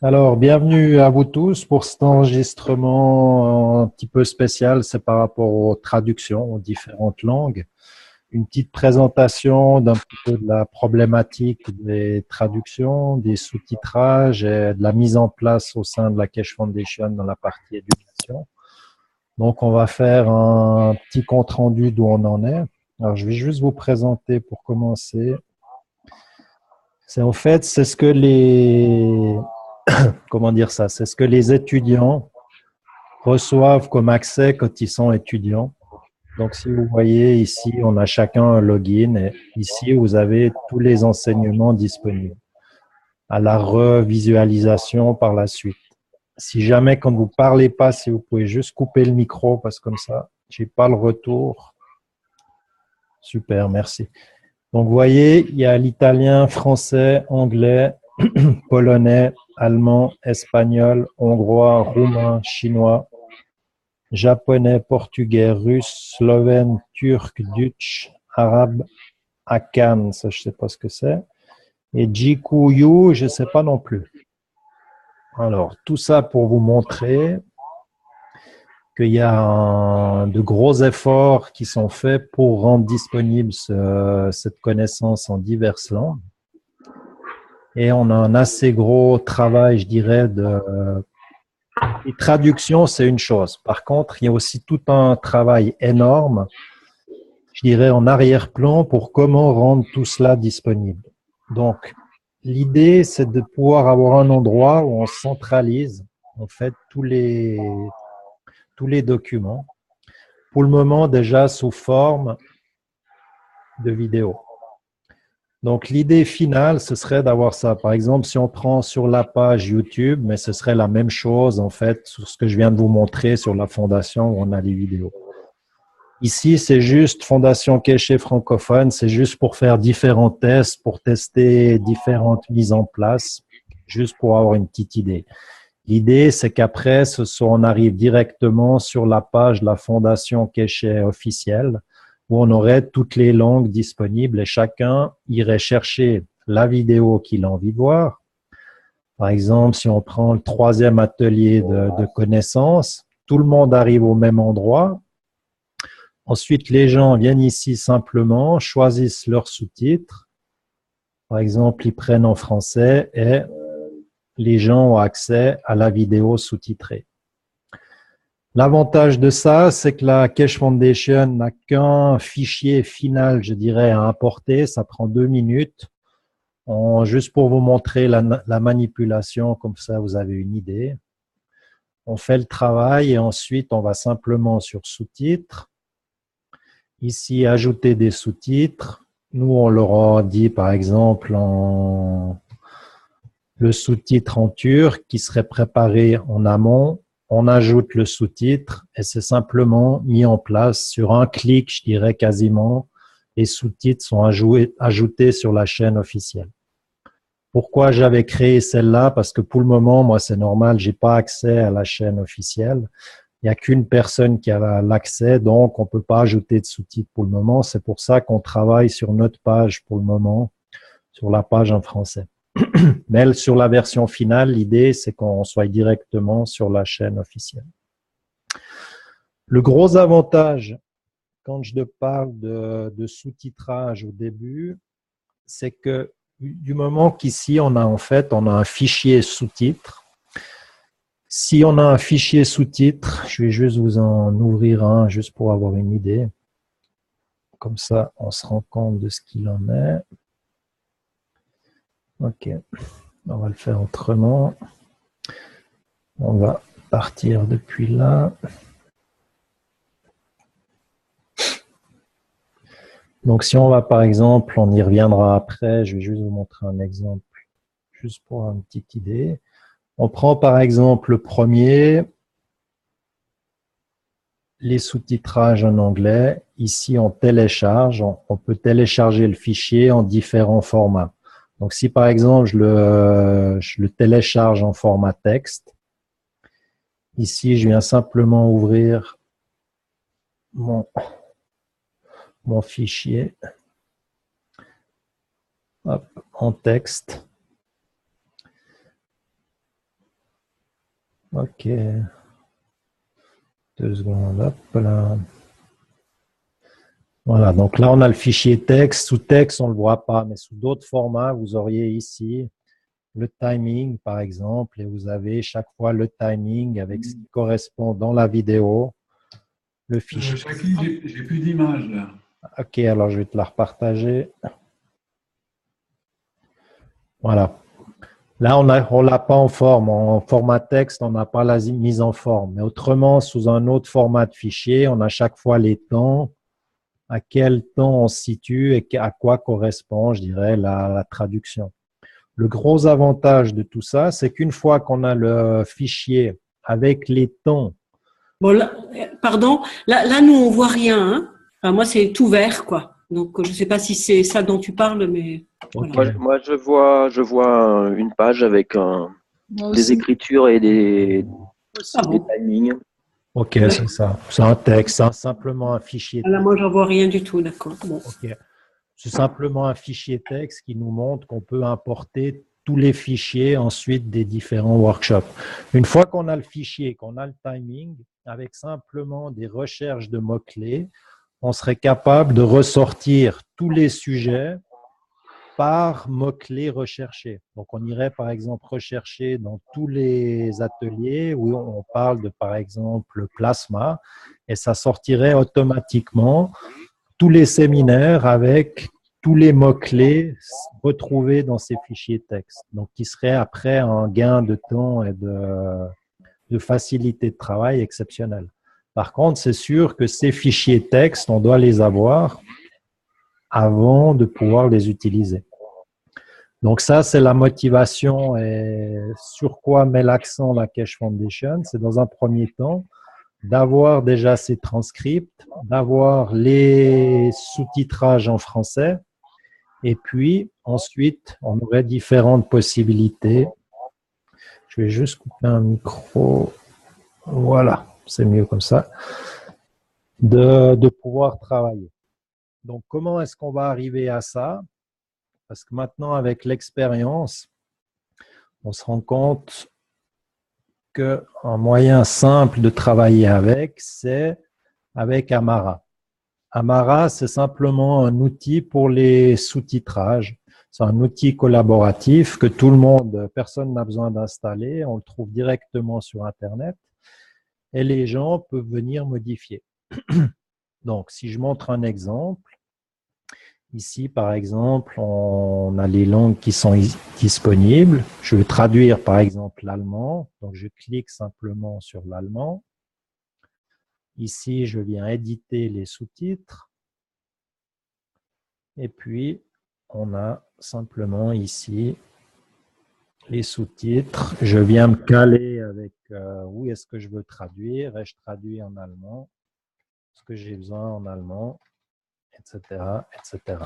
Alors, bienvenue à vous tous pour cet enregistrement un petit peu spécial. C'est par rapport aux traductions aux différentes langues. Une petite présentation d'un petit peu de la problématique des traductions, des sous-titrages et de la mise en place au sein de la Keshe Foundation dans la partie éducation. Donc, on va faire un petit compte rendu d'où on en est. Alors, je vais juste vous présenter pour commencer. C'est ce que comment dire ça, c'est ce que les étudiants reçoivent comme accès quand ils sont étudiants. Donc, si vous voyez ici, on a chacun un login et ici, vous avez tous les enseignements disponibles à la revisualisation par la suite. Si jamais, quand vous parlez pas, si vous pouvez juste couper le micro parce que comme ça, j'ai pas le retour. Super, merci. Donc, vous voyez, il y a l'italien, français, anglais, polonais, allemand, espagnol, hongrois, roumain, chinois, japonais, portugais, russe, slovène, turc, dutch, arabe, akan, ça je sais pas ce que c'est, et jikuyu, je sais pas non plus. Alors, tout ça pour vous montrer qu'il y a de gros efforts qui sont faits pour rendre disponible cette connaissance en diverses langues. Et on a un assez gros travail, je dirais, les traductions, c'est une chose. Par contre, il y a aussi tout un travail énorme, je dirais, en arrière-plan pour comment rendre tout cela disponible. Donc, l'idée, c'est de pouvoir avoir un endroit où on centralise, en fait, tous les documents. Pour le moment, déjà sous forme de vidéo. Donc, l'idée finale, ce serait d'avoir ça. Par exemple, si on prend sur la page YouTube, mais ce serait la même chose, en fait, sur ce que je viens de vous montrer sur la fondation où on a les vidéos. Ici, c'est juste Fondation Keshe francophone, c'est juste pour faire différents tests, pour tester différentes mises en place, juste pour avoir une petite idée. L'idée, c'est qu'après, on arrive directement sur la page de la Fondation Keshe officielle, où on aurait toutes les langues disponibles et chacun irait chercher la vidéo qu'il a envie de voir. Par exemple, si on prend le troisième atelier de connaissances, tout le monde arrive au même endroit. Ensuite, les gens viennent ici simplement, choisissent leurs sous-titres. Par exemple, ils prennent en français et les gens ont accès à la vidéo sous-titrée. L'avantage de ça, c'est que la Keshe Foundation n'a qu'un fichier final, je dirais, à importer. Ça prend 2 minutes. Juste pour vous montrer la manipulation, comme ça vous avez une idée. On fait le travail et ensuite on va simplement sur sous-titres. Ici, ajouter des sous-titres. Nous, on leur a dit, par exemple, le sous-titre en turc qui serait préparé en amont. On ajoute le sous-titre et c'est simplement mis en place sur un clic, je dirais quasiment. Les sous-titres sont ajoutés sur la chaîne officielle. Pourquoi j'avais créé celle-là? Parce que pour le moment, moi, c'est normal, j'ai pas accès à la chaîne officielle. Il n'y a qu'une personne qui a l'accès, donc on ne peut pas ajouter de sous-titres pour le moment. C'est pour ça qu'on travaille sur notre page pour le moment, sur la page en français. Mais sur la version finale, l'idée, c'est qu'on soit directement sur la chaîne officielle. Le gros avantage, quand je parle de sous-titrage au début, c'est que du moment qu'ici, on a un fichier sous-titres. Si on a un fichier sous-titres, je vais juste vous en ouvrir un, juste pour avoir une idée. Comme ça, on se rend compte de ce qu'il en est. Ok, on va le faire autrement. On va partir depuis là. Donc, si on va par exemple, on y reviendra après, je vais juste vous montrer un exemple, juste pour avoir une petite idée. On prend par exemple le premier, les sous-titrages en anglais. Ici, on télécharge, on peut télécharger le fichier en différents formats. Donc, si par exemple, je le télécharge en format texte, ici, je viens simplement ouvrir mon fichier hop, en texte. Ok. 2 secondes. Hop là. Voilà, donc là, on a le fichier texte. Sous texte, on ne le voit pas, mais sous d'autres formats, vous auriez ici le timing, par exemple, et vous avez chaque fois le timing avec ce qui correspond dans la vidéo, le fichier. Jackie, j'ai plus d'image là. Ok, alors je vais te la repartager. Voilà. Là, on ne l'a pas en forme. En format texte, on n'a pas la mise en forme. Mais autrement, sous un autre format de fichier, on a chaque fois les temps, à quel temps on se situe et à quoi correspond, je dirais, la traduction. Le gros avantage de tout ça, c'est qu'une fois qu'on a le fichier avec les temps. Bon, là, pardon, là, nous, on voit rien. Hein. Enfin, moi, c'est tout vert, quoi. Donc, je ne sais pas si c'est ça dont tu parles, mais Okay. Moi, je vois une page avec des écritures et des timings. Ok, c'est ça. C'est un texte, c'est simplement un fichier texte. Là, moi, j'en vois rien du tout, d'accord. Bon. Okay. C'est simplement un fichier texte qui nous montre qu'on peut importer tous les fichiers ensuite des différents workshops. Une fois qu'on a le fichier, qu'on a le timing, avec simplement des recherches de mots-clés, on serait capable de ressortir tous les sujets par mots-clés recherchés. Donc, on irait par exemple rechercher dans tous les ateliers où on parle de par exemple le plasma et ça sortirait automatiquement tous les séminaires avec tous les mots-clés retrouvés dans ces fichiers texte. Donc, qui serait après un gain de temps et de facilité de travail exceptionnel. Par contre, c'est sûr que ces fichiers texte, on doit les avoir avant de pouvoir les utiliser. Donc ça, c'est la motivation et sur quoi met l'accent la Keshe Foundation. C'est dans un premier temps d'avoir déjà ces transcripts, d'avoir les sous-titrages en français et puis ensuite, on aurait différentes possibilités. Je vais juste couper un micro. Voilà, c'est mieux comme ça. De pouvoir travailler. Donc, comment est-ce qu'on va arriver à ça? Parce que maintenant, avec l'expérience, on se rend compte qu'un moyen simple de travailler avec, c'est avec Amara. Amara, c'est simplement un outil pour les sous-titrages. C'est un outil collaboratif que tout le monde, personne n'a besoin d'installer. On le trouve directement sur Internet et les gens peuvent venir modifier. Donc, si je montre un exemple, ici, par exemple, on a les langues qui sont disponibles. Je vais traduire, par exemple, l'allemand. Donc, je clique simplement sur l'allemand. Ici, je viens éditer les sous-titres. Et puis, on a simplement ici les sous-titres. Je viens me caler avec où est-ce que je veux traduire et je traduis en allemand ce que j'ai besoin en allemand, etc., etc.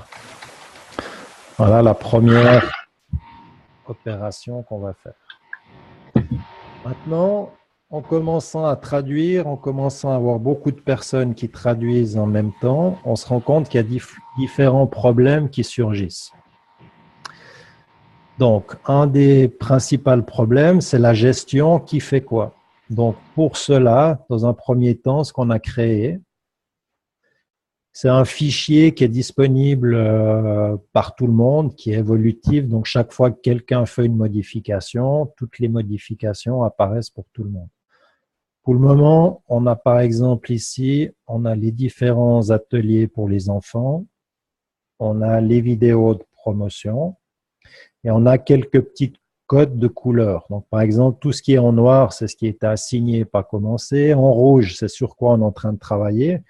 Voilà la première opération qu'on va faire. Maintenant, en commençant à traduire, en commençant à avoir beaucoup de personnes qui traduisent en même temps, on se rend compte qu'il y a différents problèmes qui surgissent. Donc, un des principaux problèmes, c'est la gestion qui fait quoi. Donc, pour cela, dans un premier temps, ce qu'on a créé, c'est un fichier qui est disponible par tout le monde, qui est évolutif. Donc, chaque fois que quelqu'un fait une modification, toutes les modifications apparaissent pour tout le monde. Pour le moment, on a par exemple ici, on a les différents ateliers pour les enfants, on a les vidéos de promotion et on a quelques petits codes de couleurs. Donc, par exemple, tout ce qui est en noir, c'est ce qui est assigné, pas commencé. En rouge, c'est sur quoi on est en train de travailler.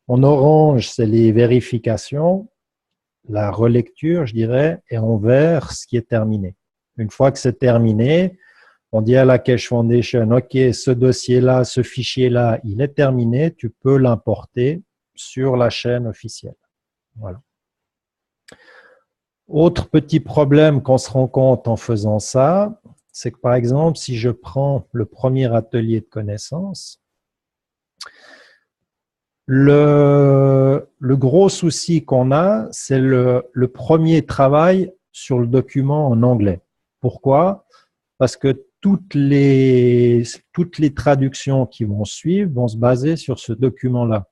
En orange, c'est les vérifications, la relecture, je dirais, et en vert, ce qui est terminé. Une fois que c'est terminé, on dit à la Keshe Foundation, OK, ce dossier-là, ce fichier-là, il est terminé, tu peux l'importer sur la chaîne officielle. Voilà. Autre petit problème qu'on se rend compte en faisant ça, c'est que par exemple, si je prends le premier atelier de connaissances, le gros souci qu'on a, c'est le premier travail sur le document en anglais. Pourquoi? Parce que toutes les traductions qui vont suivre vont se baser sur ce document-là.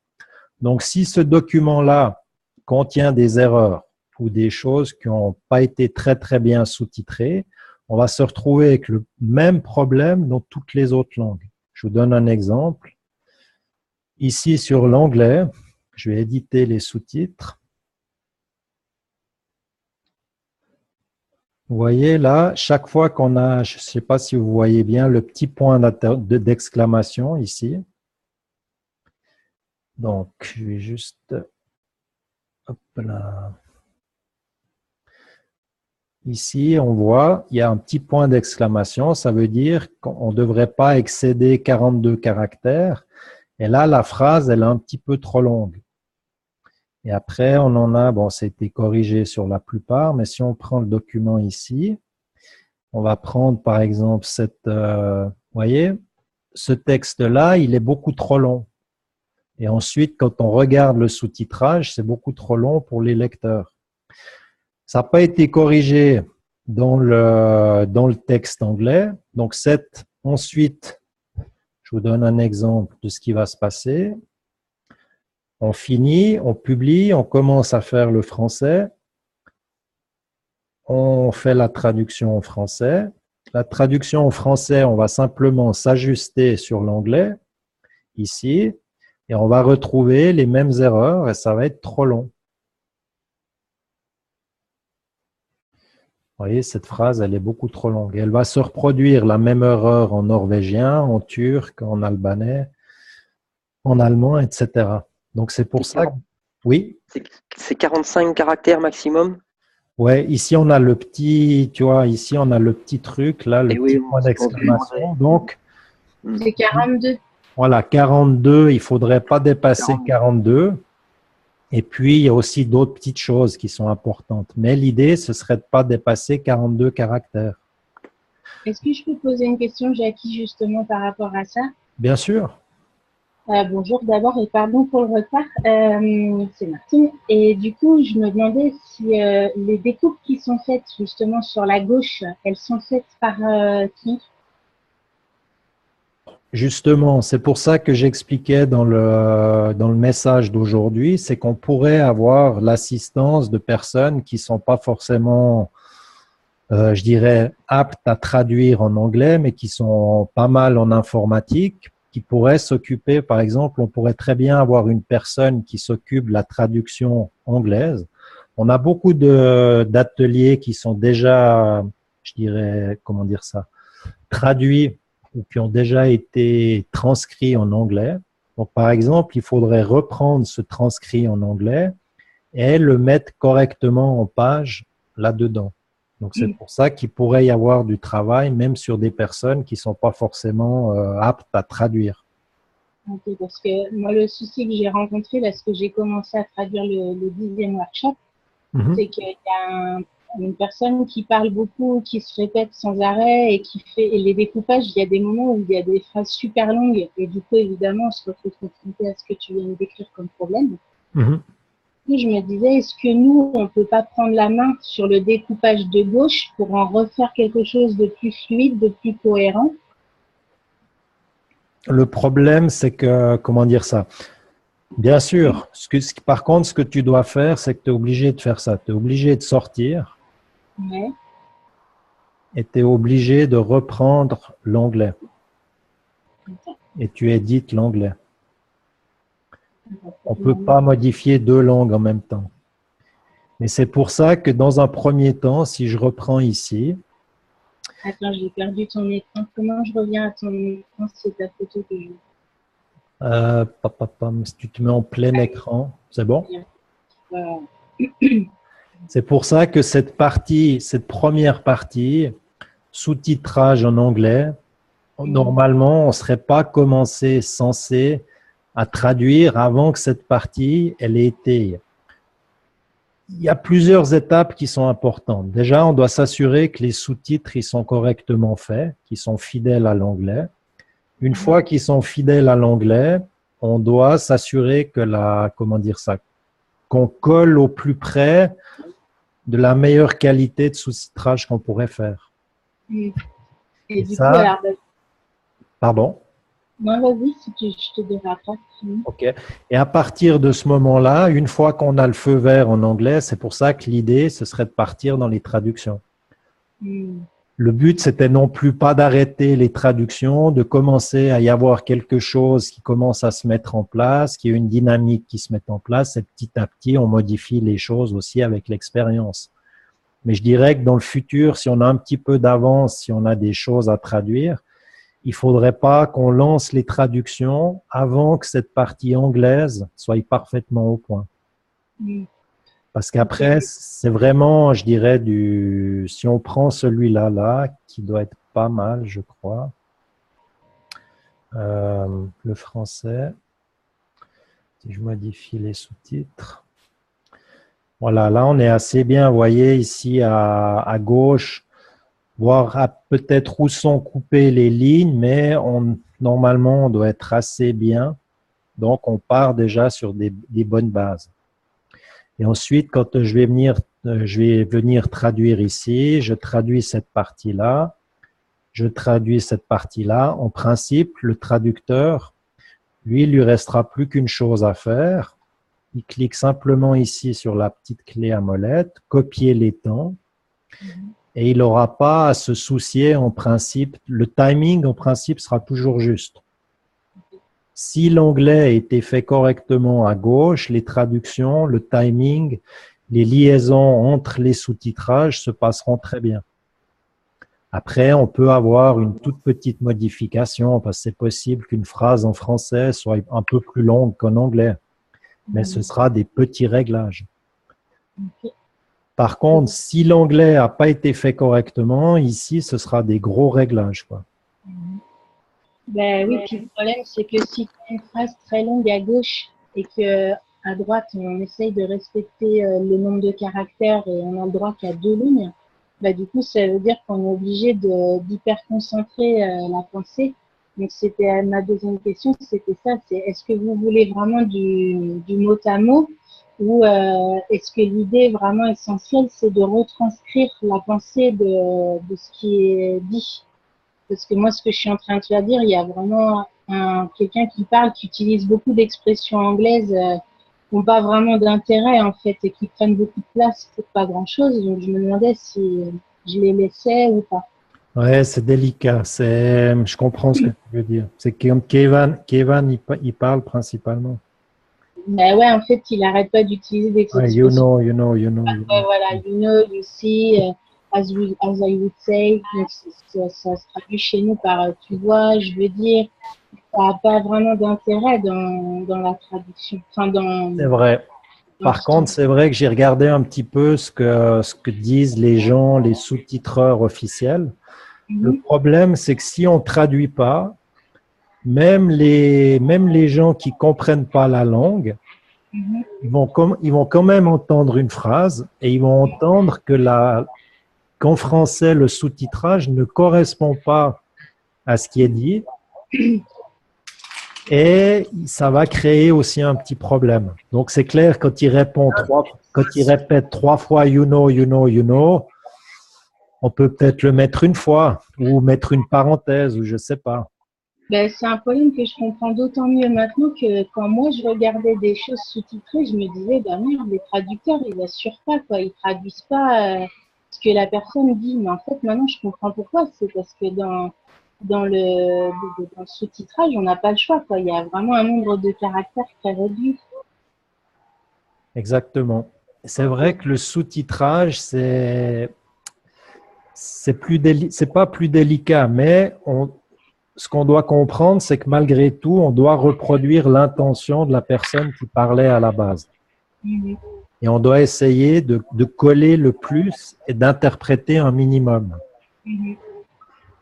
Donc, si ce document-là contient des erreurs ou des choses qui n'ont pas été très, très bien sous-titrées, on va se retrouver avec le même problème dans toutes les autres langues. Je vous donne un exemple. Ici, sur l'anglais, je vais éditer les sous-titres. Vous voyez là, chaque fois qu'on a, je ne sais pas si vous voyez bien, le petit point d'exclamation ici. Donc, je vais juste... Hop là. Ici, on voit, il y a un petit point d'exclamation. Ça veut dire qu'on ne devrait pas excéder 42 caractères. Et là, la phrase, elle est un petit peu trop longue. Et après, on en a, bon, ça a été corrigé sur la plupart, mais si on prend le document ici, on va prendre par exemple vous voyez, ce texte-là, il est beaucoup trop long. Et ensuite, quand on regarde le sous-titrage, c'est beaucoup trop long pour les lecteurs. Ça n'a pas été corrigé dans le texte anglais. Donc, ensuite, je vous donne un exemple de ce qui va se passer. On finit, on publie, on commence à faire le français. On fait la traduction en français. La traduction en français, on va simplement s'ajuster sur l'anglais, ici, et on va retrouver les mêmes erreurs et ça va être trop long. Vous voyez, cette phrase, elle est beaucoup trop longue. Elle va se reproduire la même erreur en norvégien, en turc, en albanais, en allemand, etc. Donc, c'est pour ça que… Oui. C'est 45 caractères maximum? Ouais, ici, on a le petit, tu vois, ici, on a le petit truc, là, le petit point d'exclamation. Donc, c'est 42. Voilà, 42, il ne faudrait pas dépasser 42. Et puis, il y a aussi d'autres petites choses qui sont importantes. Mais l'idée, ce serait de ne pas dépasser 42 caractères. Est-ce que je peux poser une question, Jackie, justement, par rapport à ça? Bien sûr. Bonjour d'abord et pardon pour le retard. C'est Martine. Et du coup, je me demandais si les découpes qui sont faites justement sur la gauche, elles sont faites par qui? Justement, c'est pour ça que j'expliquais dans le message d'aujourd'hui, c'est qu'on pourrait avoir l'assistance de personnes qui ne sont pas forcément, je dirais, aptes à traduire en anglais, mais qui sont pas mal en informatique, qui pourraient s'occuper, par exemple, on pourrait très bien avoir une personne qui s'occupe de la traduction anglaise. On a beaucoup d'ateliers qui sont déjà, je dirais, comment dire ça, traduits ou qui ont déjà été transcrits en anglais. Donc, par exemple, il faudrait reprendre ce transcrit en anglais et le mettre correctement en page là-dedans. Donc, c'est pour ça qu'il pourrait y avoir du travail, même sur des personnes qui ne sont pas forcément aptes à traduire. Okay, parce que moi, le souci que j'ai rencontré lorsque j'ai commencé à traduire le 10e workshop, c'est qu'il y a une personne qui parle beaucoup, qui se répète sans arrêt et qui fait et les découpages, il y a des moments où il y a des phrases super longues et du coup, évidemment, on se retrouve confronté à ce que tu viens de décrire comme problème. Et je me disais, est-ce que nous, on ne peut pas prendre la main sur le découpage de gauche pour en refaire quelque chose de plus fluide, de plus cohérent? Le problème, c'est que, comment dire ça? Bien sûr, par contre, ce que tu dois faire, c'est que tu es obligé de faire ça. Tu es obligé de sortir et tu es obligé de reprendre l'anglais. Et tu édites l'anglais. On ne peut pas modifier deux langues en même temps. Mais c'est pour ça que dans un premier temps, si je reprends ici… Attends, j'ai perdu ton écran. Comment je reviens à ton écran? C'est ta photo que je… si tu te mets en plein écran, c'est bon? C'est pour ça que cette première partie, sous-titrage en anglais, normalement, on ne serait pas censé à traduire avant que cette partie, elle ait été… Il y a plusieurs étapes qui sont importantes. Déjà, on doit s'assurer que les sous-titres ils sont correctement faits, qu'ils sont fidèles à l'anglais. Une fois qu'ils sont fidèles à l'anglais, on doit s'assurer que qu'on colle au plus près de la meilleure qualité de sous-titrage qu'on pourrait faire. Et Et du ça, coup, alors, pardon. non, vas-y, si je te dirai après. Ok. Et à partir de ce moment-là, une fois qu'on a le feu vert en anglais, c'est pour ça que l'idée, ce serait de partir dans les traductions. Le but, c'était non plus pas d'arrêter les traductions, de commencer à y avoir quelque chose qui commence à se mettre en place, qui a une dynamique qui se met en place, et petit à petit, on modifie les choses aussi avec l'expérience. Mais je dirais que dans le futur, si on a un petit peu d'avance, si on a des choses à traduire, il ne faudrait pas qu'on lance les traductions avant que cette partie anglaise soit parfaitement au point. Parce qu'après, c'est vraiment, je dirais, si on prend celui-là, là, qui doit être pas mal, je crois, le français, si je modifie les sous-titres. Voilà, là, on est assez bien, vous voyez, ici à gauche, voir peut-être où sont coupées les lignes, mais normalement, on doit être assez bien. Donc, on part déjà sur des bonnes bases. Et ensuite, quand je vais venir traduire ici, je traduis cette partie-là, je traduis cette partie-là. En principe, le traducteur, lui, il lui restera plus qu'une chose à faire. Il clique simplement ici sur la petite clé à molette, copier les temps, et il n'aura pas à se soucier en principe. Le timing, en principe, sera toujours juste. Si l'anglais a été fait correctement à gauche, les traductions, le timing, les liaisons entre les sous-titrages se passeront très bien. Après, on peut avoir une toute petite modification parce que c'est possible qu'une phrase en français soit un peu plus longue qu'en anglais, mais ce sera des petits réglages. Par contre, si l'anglais n'a pas été fait correctement, ici, ce sera des gros réglages, quoi. Ben oui, puis le problème, c'est que si tu as une phrase très longue à gauche et que à droite, on essaye de respecter le nombre de caractères et on a le droit qu'à 2 lignes, ben du coup, ça veut dire qu'on est obligé d'hyper concentrer la pensée. Donc, c'était ma deuxième question, c'était ça, c'est est-ce que vous voulez vraiment du mot à mot ou est-ce que l'idée vraiment essentielle, c'est de retranscrire la pensée de ce qui est dit? Parce que moi, ce que je suis en train de te dire, il y a vraiment quelqu'un qui parle, qui utilise beaucoup d'expressions anglaises qui n'ont pas vraiment d'intérêt, en fait, et qui prennent beaucoup de place pour pas grand-chose. Donc, je me demandais si je les laissais ou pas. Ouais, c'est délicat. Je comprends ce que tu veux dire. C'est comme Kevin, il parle principalement. Mais ouais, en fait, il n'arrête pas d'utiliser des Ouais, expressions. you know. Voilà, you know, you see, as I would say. Donc, ça se traduit chez nous par tu vois, je veux dire. Ça n'a pas vraiment d'intérêt dans la traduction. Enfin, C'est vrai. Par contre, c'est vrai que j'ai regardé un petit peu ce que disent les gens, les sous-titreurs officiels. Le problème, c'est que si on ne traduit pas, même les gens qui ne comprennent pas la langue, ils vont quand même entendre une phrase et ils vont entendre qu'en français, le sous-titrage ne correspond pas à ce qui est dit. Et ça va créer aussi un petit problème. Donc, c'est clair, quand il répète 3 fois you know, on peut peut-être le mettre une fois ou mettre une parenthèse ou je ne sais pas. Ben, c'est un problème que je comprends d'autant mieux maintenant que quand moi je regardais des choses sous-titrées, je me disais, ben merde, les traducteurs, ils n'assurent pas, quoi. Ils traduisent pas ce que la personne dit. Mais en fait, maintenant, je comprends pourquoi. C'est parce que dans le sous-titrage, on n'a pas le choix, quoi. Il y a vraiment un nombre de caractères très réduit. Exactement. C'est vrai que le sous-titrage, c'est pas plus délicat, mais ce qu'on doit comprendre, c'est que malgré tout, on doit reproduire l'intention de la personne qui parlait à la base. Et on doit essayer de coller le plus et d'interpréter un minimum.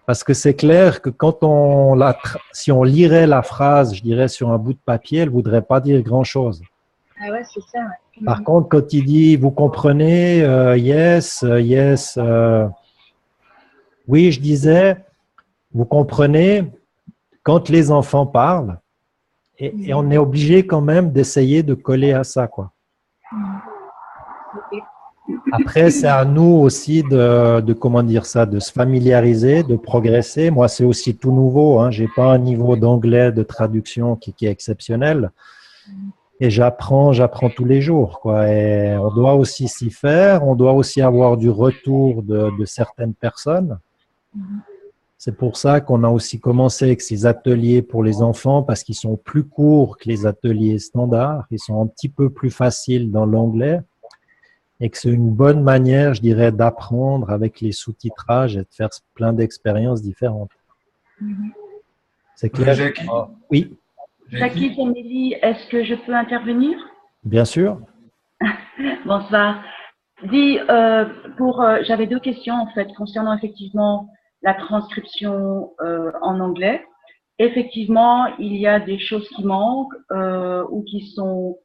Parce que c'est clair que si on lirait la phrase, je dirais, sur un bout de papier, elle ne voudrait pas dire grand-chose. Ah ouais, c'est ça. Ouais. Par contre, quand il dit, vous comprenez, yes, oui, je disais, vous comprenez, quand les enfants parlent, et on est obligé quand même d'essayer de coller à ça, quoi. Après, c'est à nous aussi comment dire ça, de se familiariser, de progresser. Moi, c'est aussi tout nouveau, hein. J'ai pas un niveau d'anglais de traduction qui est exceptionnel. Et j'apprends tous les jours, quoi. Et on doit aussi s'y faire. On doit aussi avoir du retour de certaines personnes. C'est pour ça qu'on a aussi commencé avec ces ateliers pour les enfants parce qu'ils sont plus courts que les ateliers standards. Ils sont un petit peu plus faciles dans l'anglais et que c'est une bonne manière, je dirais, d'apprendre avec les sous-titrages et de faire plein d'expériences différentes. C'est clair? Jackie, oui. Jackie Kennedy, est-ce que je peux intervenir? Bien sûr. Bonsoir. Dis, j'avais deux questions en fait concernant effectivement la transcription en anglais. Effectivement, il y a des choses qui manquent ou qui sont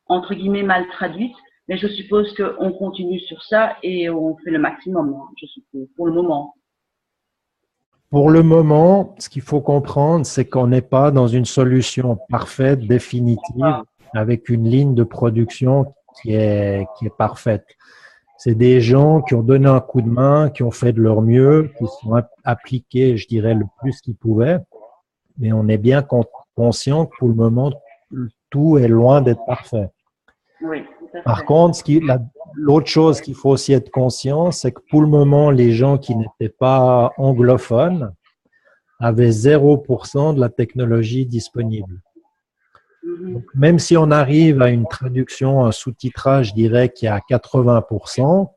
entre guillemets mal traduites, mais je suppose qu'on continue sur ça et on fait le maximum, je suppose, pour le moment. Pour le moment, ce qu'il faut comprendre, c'est qu'on n'est pas dans une solution parfaite, définitive, avec une ligne de production qui est parfaite. C'est des gens qui ont donné un coup de main, qui ont fait de leur mieux, qui sont appliqués, je dirais, le plus qu'ils pouvaient. Mais on est bien conscient que pour le moment, tout est loin d'être parfait. Oui, tout à fait. Par contre, l'autre chose qu'il faut aussi être conscient, c'est que pour le moment, les gens qui n'étaient pas anglophones avaient 0% de la technologie disponible. Donc, même si on arrive à une traduction, un sous-titrage, je dirais qui est à 80%,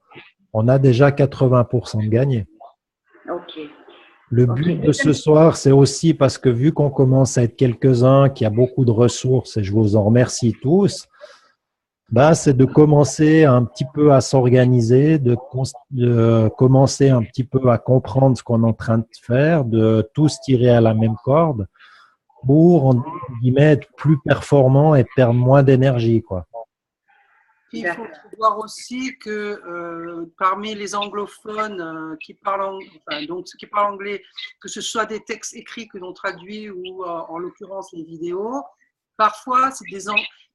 on a déjà 80% de gagné. Okay. Le but de ce soir, c'est aussi parce que vu qu'on commence à être quelques-uns, qu'il y a beaucoup de ressources, et je vous en remercie tous, c'est de commencer un petit peu à s'organiser, de commencer un petit peu à comprendre ce qu'on est en train de faire, de tous tirer à la même corde pour, en guillemets, être plus performant et perdre moins d'énergie, quoi. Il faut voir aussi que parmi les anglophones qui parlent, donc ceux qui parlent anglais, que ce soit des textes écrits que l'on traduit ou en l'occurrence les vidéos, parfois c'est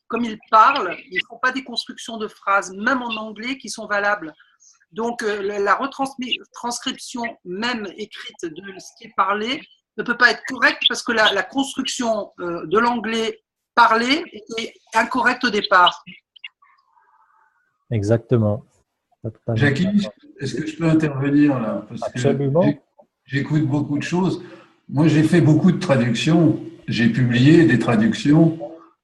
comme ils parlent, ils ne font pas des constructions de phrases, même en anglais, qui sont valables. Donc, la retranscription, même écrite de ce qui est parlé, ne peut pas être correcte parce que la construction de l'anglais parlé est incorrecte au départ. Exactement. Jackie, est-ce que je peux intervenir là? Parce Absolument. que j'écoute beaucoup de choses. Moi, j'ai fait beaucoup de traductions. J'ai publié des traductions.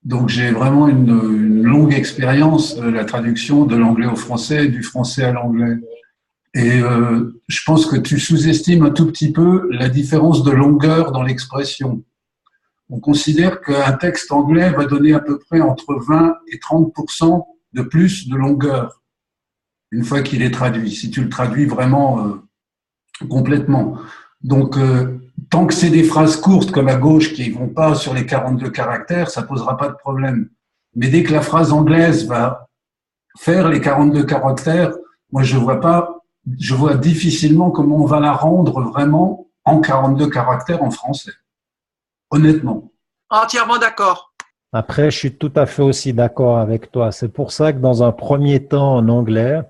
Donc, j'ai vraiment une longue expérience de la traduction de l'anglais au français, du français à l'anglais. Et je pense que tu sous-estimes un tout petit peu la différence de longueur dans l'expression. On considère qu'un texte anglais va donner à peu près entre 20 et 30% de plus de longueur une fois qu'il est traduit, si tu le traduis vraiment complètement. Donc, tant que c'est des phrases courtes comme à gauche qui ne vont pas sur les 42 caractères, ça ne posera pas de problème. Mais dès que la phrase anglaise va faire les 42 caractères, moi je vois difficilement comment on va la rendre vraiment en 42 caractères en français. Honnêtement. Entièrement d'accord. Après, je suis tout à fait aussi d'accord avec toi. C'est pour ça que dans un premier temps en anglais,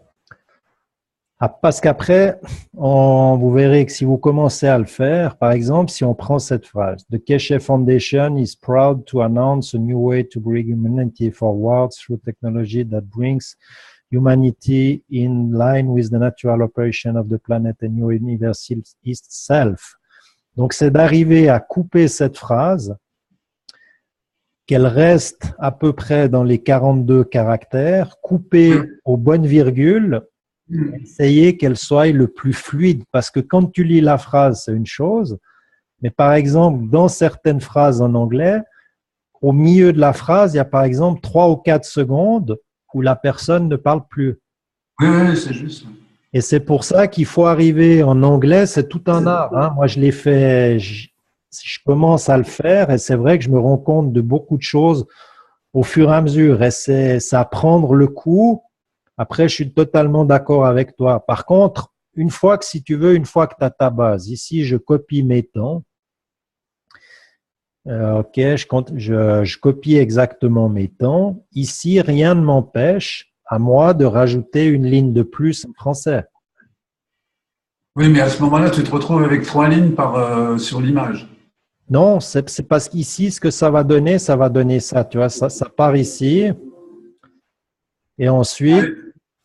parce qu'après, vous verrez que si vous commencez à le faire, par exemple, si on prend cette phrase, The Keshe Foundation is proud to announce a new way to bring humanity forward through technology that brings humanity in line with the natural operation of the planet and your universal self. Donc, c'est d'arriver à couper cette phrase, qu'elle reste à peu près dans les 42 caractères, coupée aux bonnes virgules, essayer qu'elle soit le plus fluide. Parce que quand tu lis la phrase, c'est une chose, mais par exemple, dans certaines phrases en anglais, au milieu de la phrase, il y a par exemple 3 ou 4 secondes où la personne ne parle plus. Oui, c'est juste. Et c'est pour ça qu'il faut arriver en anglais, c'est tout un art. Hein. Moi, je l'ai fait, je commence à le faire et c'est vrai que je me rends compte de beaucoup de choses au fur et à mesure. Et c'est à prendre le coup. Après, je suis totalement d'accord avec toi. Par contre, si tu veux, une fois que tu as ta base, ici, je copie mes temps. Ok, je copie exactement mes temps. Ici, rien ne m'empêche, à moi de rajouter une ligne de plus en français. Oui, mais à ce moment-là, tu te retrouves avec 3 lignes sur l'image. Non, c'est parce qu'ici, ce que ça va donner ça. Tu vois, ça part ici et ensuite,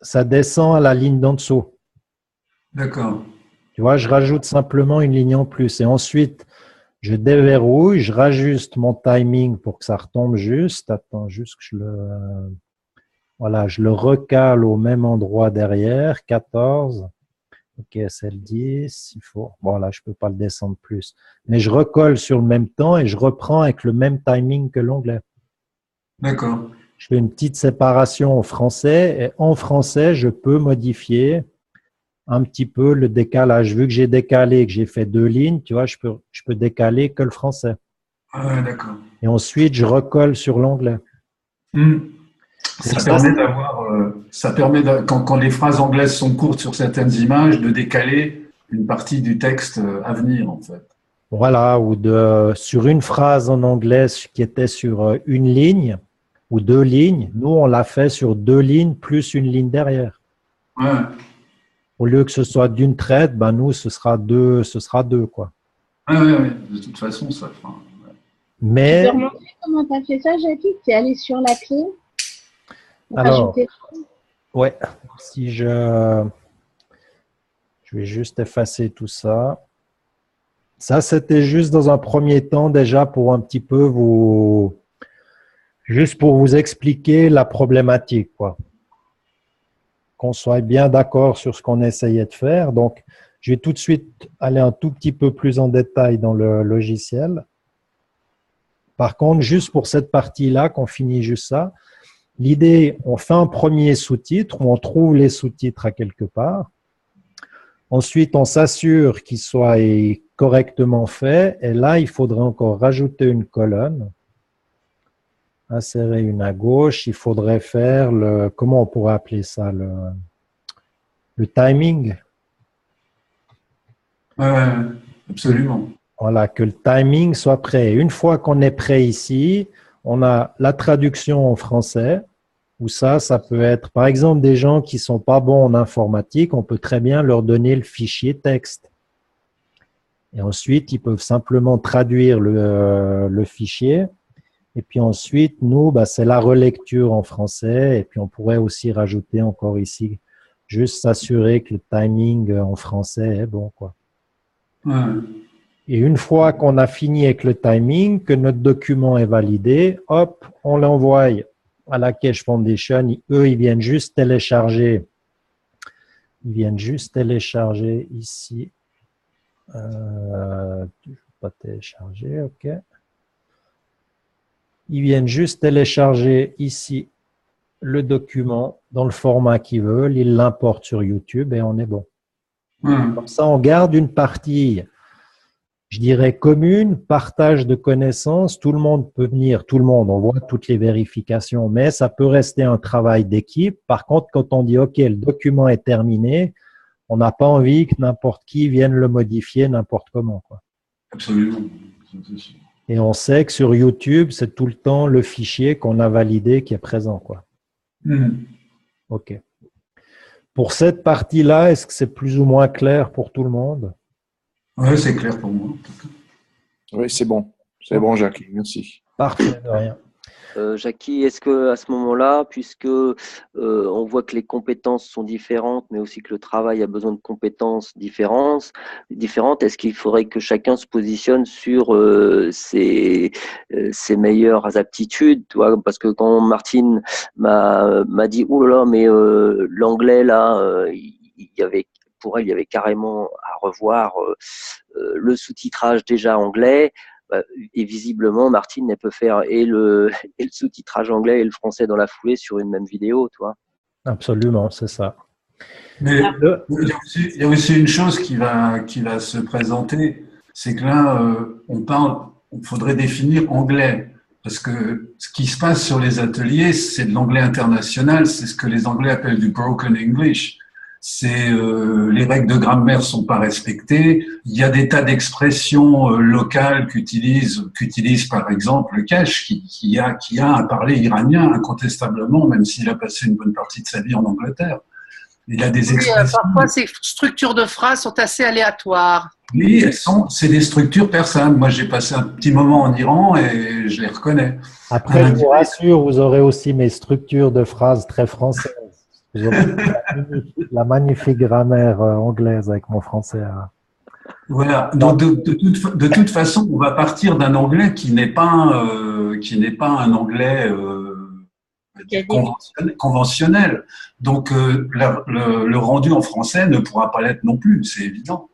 ça descend à la ligne d'en dessous. D'accord. Tu vois, je rajoute simplement une ligne en plus et ensuite, je déverrouille, je rajuste mon timing pour que ça retombe juste. Attends, juste que voilà, je le recale au même endroit derrière, 14. Ok, c'est le 10, il faut… Bon, là, je ne peux pas le descendre plus. Mais je recolle sur le même temps et je reprends avec le même timing que l'onglet. D'accord. Je fais une petite séparation au français et en français, je peux modifier un petit peu le décalage. Vu que j'ai décalé, que j'ai fait 2 lignes, tu vois, je peux décaler que le français. Ah, d'accord. Et ensuite, je recolle sur l'onglet. Ça permet d'avoir, quand les phrases anglaises sont courtes sur certaines images, de décaler une partie du texte à venir, en fait. Voilà, ou sur une phrase en anglais qui était sur une ligne ou 2 lignes, nous, on l'a fait sur 2 lignes plus une ligne derrière. Ouais. Au lieu que ce soit d'une traite, ben nous, ce sera deux, quoi. Oui, de toute façon, ça fera… Ouais. Mais… Tu peux remontrer comment tu as fait ça, Jackie? Tu es allé sur la clé? Alors, ouais, si je vais juste effacer tout ça. Ça, c'était juste dans un premier temps déjà pour un petit peu juste pour vous expliquer la problématique, quoi. Qu'on soit bien d'accord sur ce qu'on essayait de faire. Donc, je vais tout de suite aller un tout petit peu plus en détail dans le logiciel. Par contre, juste pour cette partie-là, qu'on finit juste ça, l'idée, on fait un premier sous-titre, où on trouve les sous-titres à quelque part. Ensuite, on s'assure qu'ils soient correctement faits. Et là, il faudrait encore rajouter une colonne, insérer une à gauche. Il faudrait faire comment on pourrait appeler ça, le timing. Absolument. Voilà, que le timing soit prêt. Une fois qu'on est prêt ici, on a la traduction en français, où ça peut être, par exemple, des gens qui ne sont pas bons en informatique, on peut très bien leur donner le fichier texte. Et ensuite, ils peuvent simplement traduire le fichier. Et puis ensuite, nous, c'est la relecture en français. Et puis, on pourrait aussi rajouter encore ici, juste s'assurer que le timing en français est bon, quoi. Ouais. Et une fois qu'on a fini avec le timing, que notre document est validé, hop, on l'envoie à la Keshe Foundation. Eux, ils viennent juste télécharger. Ils viennent juste télécharger ici. Je ne vais pas télécharger, OK. Ils viennent juste télécharger ici le document dans le format qu'ils veulent. Ils l'importent sur YouTube et on est bon. Comme ça, on garde une partie, je dirais, commune, partage de connaissances. Tout le monde peut venir, tout le monde, on voit toutes les vérifications, mais ça peut rester un travail d'équipe. Par contre, quand on dit, OK, le document est terminé, on n'a pas envie que n'importe qui vienne le modifier n'importe comment, quoi. Absolument. Et on sait que sur YouTube, c'est tout le temps le fichier qu'on a validé qui est présent, quoi. OK. Pour cette partie-là, est-ce que c'est plus ou moins clair pour tout le monde? Oui, c'est clair pour moi. Oui, c'est bon. C'est bon, Jackie. Merci. Parfait, de rien. Jackie, est-ce que à ce moment-là, puisque on voit que les compétences sont différentes, mais aussi que le travail a besoin de compétences différentes, est-ce qu'il faudrait que chacun se positionne sur ses meilleures aptitudes, tu vois, parce que quand Martine m'a dit oh là là, mais l'anglais là, pour elle, il y avait carrément à revoir le sous-titrage déjà anglais. Et visiblement, Martine, elle peut faire et le sous-titrage anglais et le français dans la foulée sur une même vidéo, toi. Absolument, c'est ça. Mais il y a aussi une chose qui va se présenter, c'est que là, il faudrait définir anglais. Parce que ce qui se passe sur les ateliers, c'est de l'anglais international, c'est ce que les Anglais appellent du broken English. les règles de grammaire sont pas respectées. Il y a des tas d'expressions locales qu'utilise par exemple Kesh, qui a un parler iranien incontestablement, même s'il a passé une bonne partie de sa vie en Angleterre. Il a des expressions. Parfois, ces structures de phrases sont assez aléatoires. Oui, c'est des structures persanes. Moi, j'ai passé un petit moment en Iran et je les reconnais. Après, je vous rassure, vous aurez aussi mes structures de phrases très françaises. Vous aurez la magnifique grammaire anglaise avec mon français. Voilà. Donc, de toute façon, on va partir d'un anglais qui n'est pas un anglais conventionnel. Donc, le rendu en français ne pourra pas l'être non plus, c'est évident.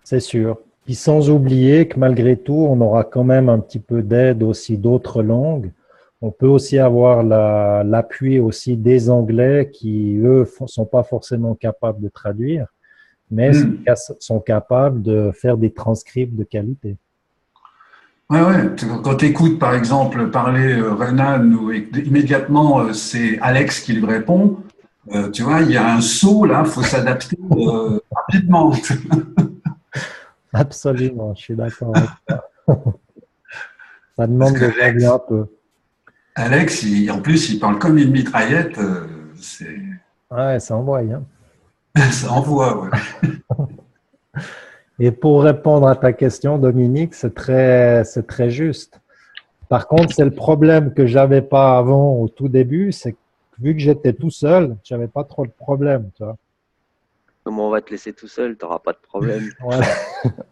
C'est sûr. Puis sans oublier que malgré tout, on aura quand même un petit peu d'aide aussi d'autres langues. On peut aussi avoir l'appui aussi des Anglais qui, eux, sont pas forcément capables de traduire, mais sont capables de faire des transcripts de qualité. Ouais. Quand tu écoutes, par exemple, parler Renan, immédiatement, c'est Alex qui lui répond. Tu vois, il y a un saut là, il faut s'adapter rapidement. Absolument, je suis d'accord avec ça. Ça demande de travailler un peu. Alex, en plus, il parle comme une mitraillette. Ouais, ça envoie. Hein. Ça envoie, ouais. Et pour répondre à ta question, Dominique, c'est très juste. Par contre, c'est le problème que j'avais pas avant au tout début, c'est que vu que j'étais tout seul, j'avais pas trop de problème, tu vois. Comment on va te laisser tout seul, tu n'auras pas de problème. Voilà.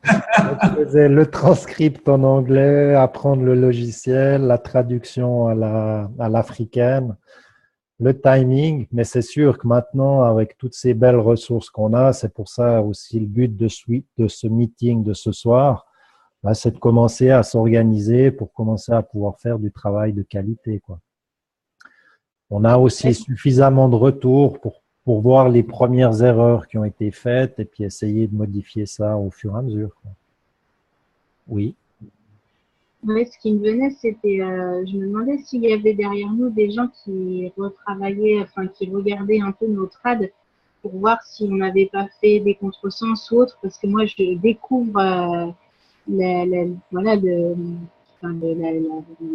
Je faisais le transcript en anglais, apprendre le logiciel, la traduction à l'africaine, le timing. Mais c'est sûr que maintenant, avec toutes ces belles ressources qu'on a, c'est pour ça aussi le but de ce meeting de ce soir, c'est de commencer à s'organiser pour commencer à pouvoir faire du travail de qualité, quoi. On a aussi suffisamment de retours pour voir les premières erreurs qui ont été faites et puis essayer de modifier ça au fur et à mesure. Oui. Oui, ce qui me venait, c'était, je me demandais s'il y avait derrière nous des gens qui retravaillaient, enfin qui regardaient un peu nos trades pour voir si on n'avait pas fait des contresens ou autre, parce que moi je découvre voilà, le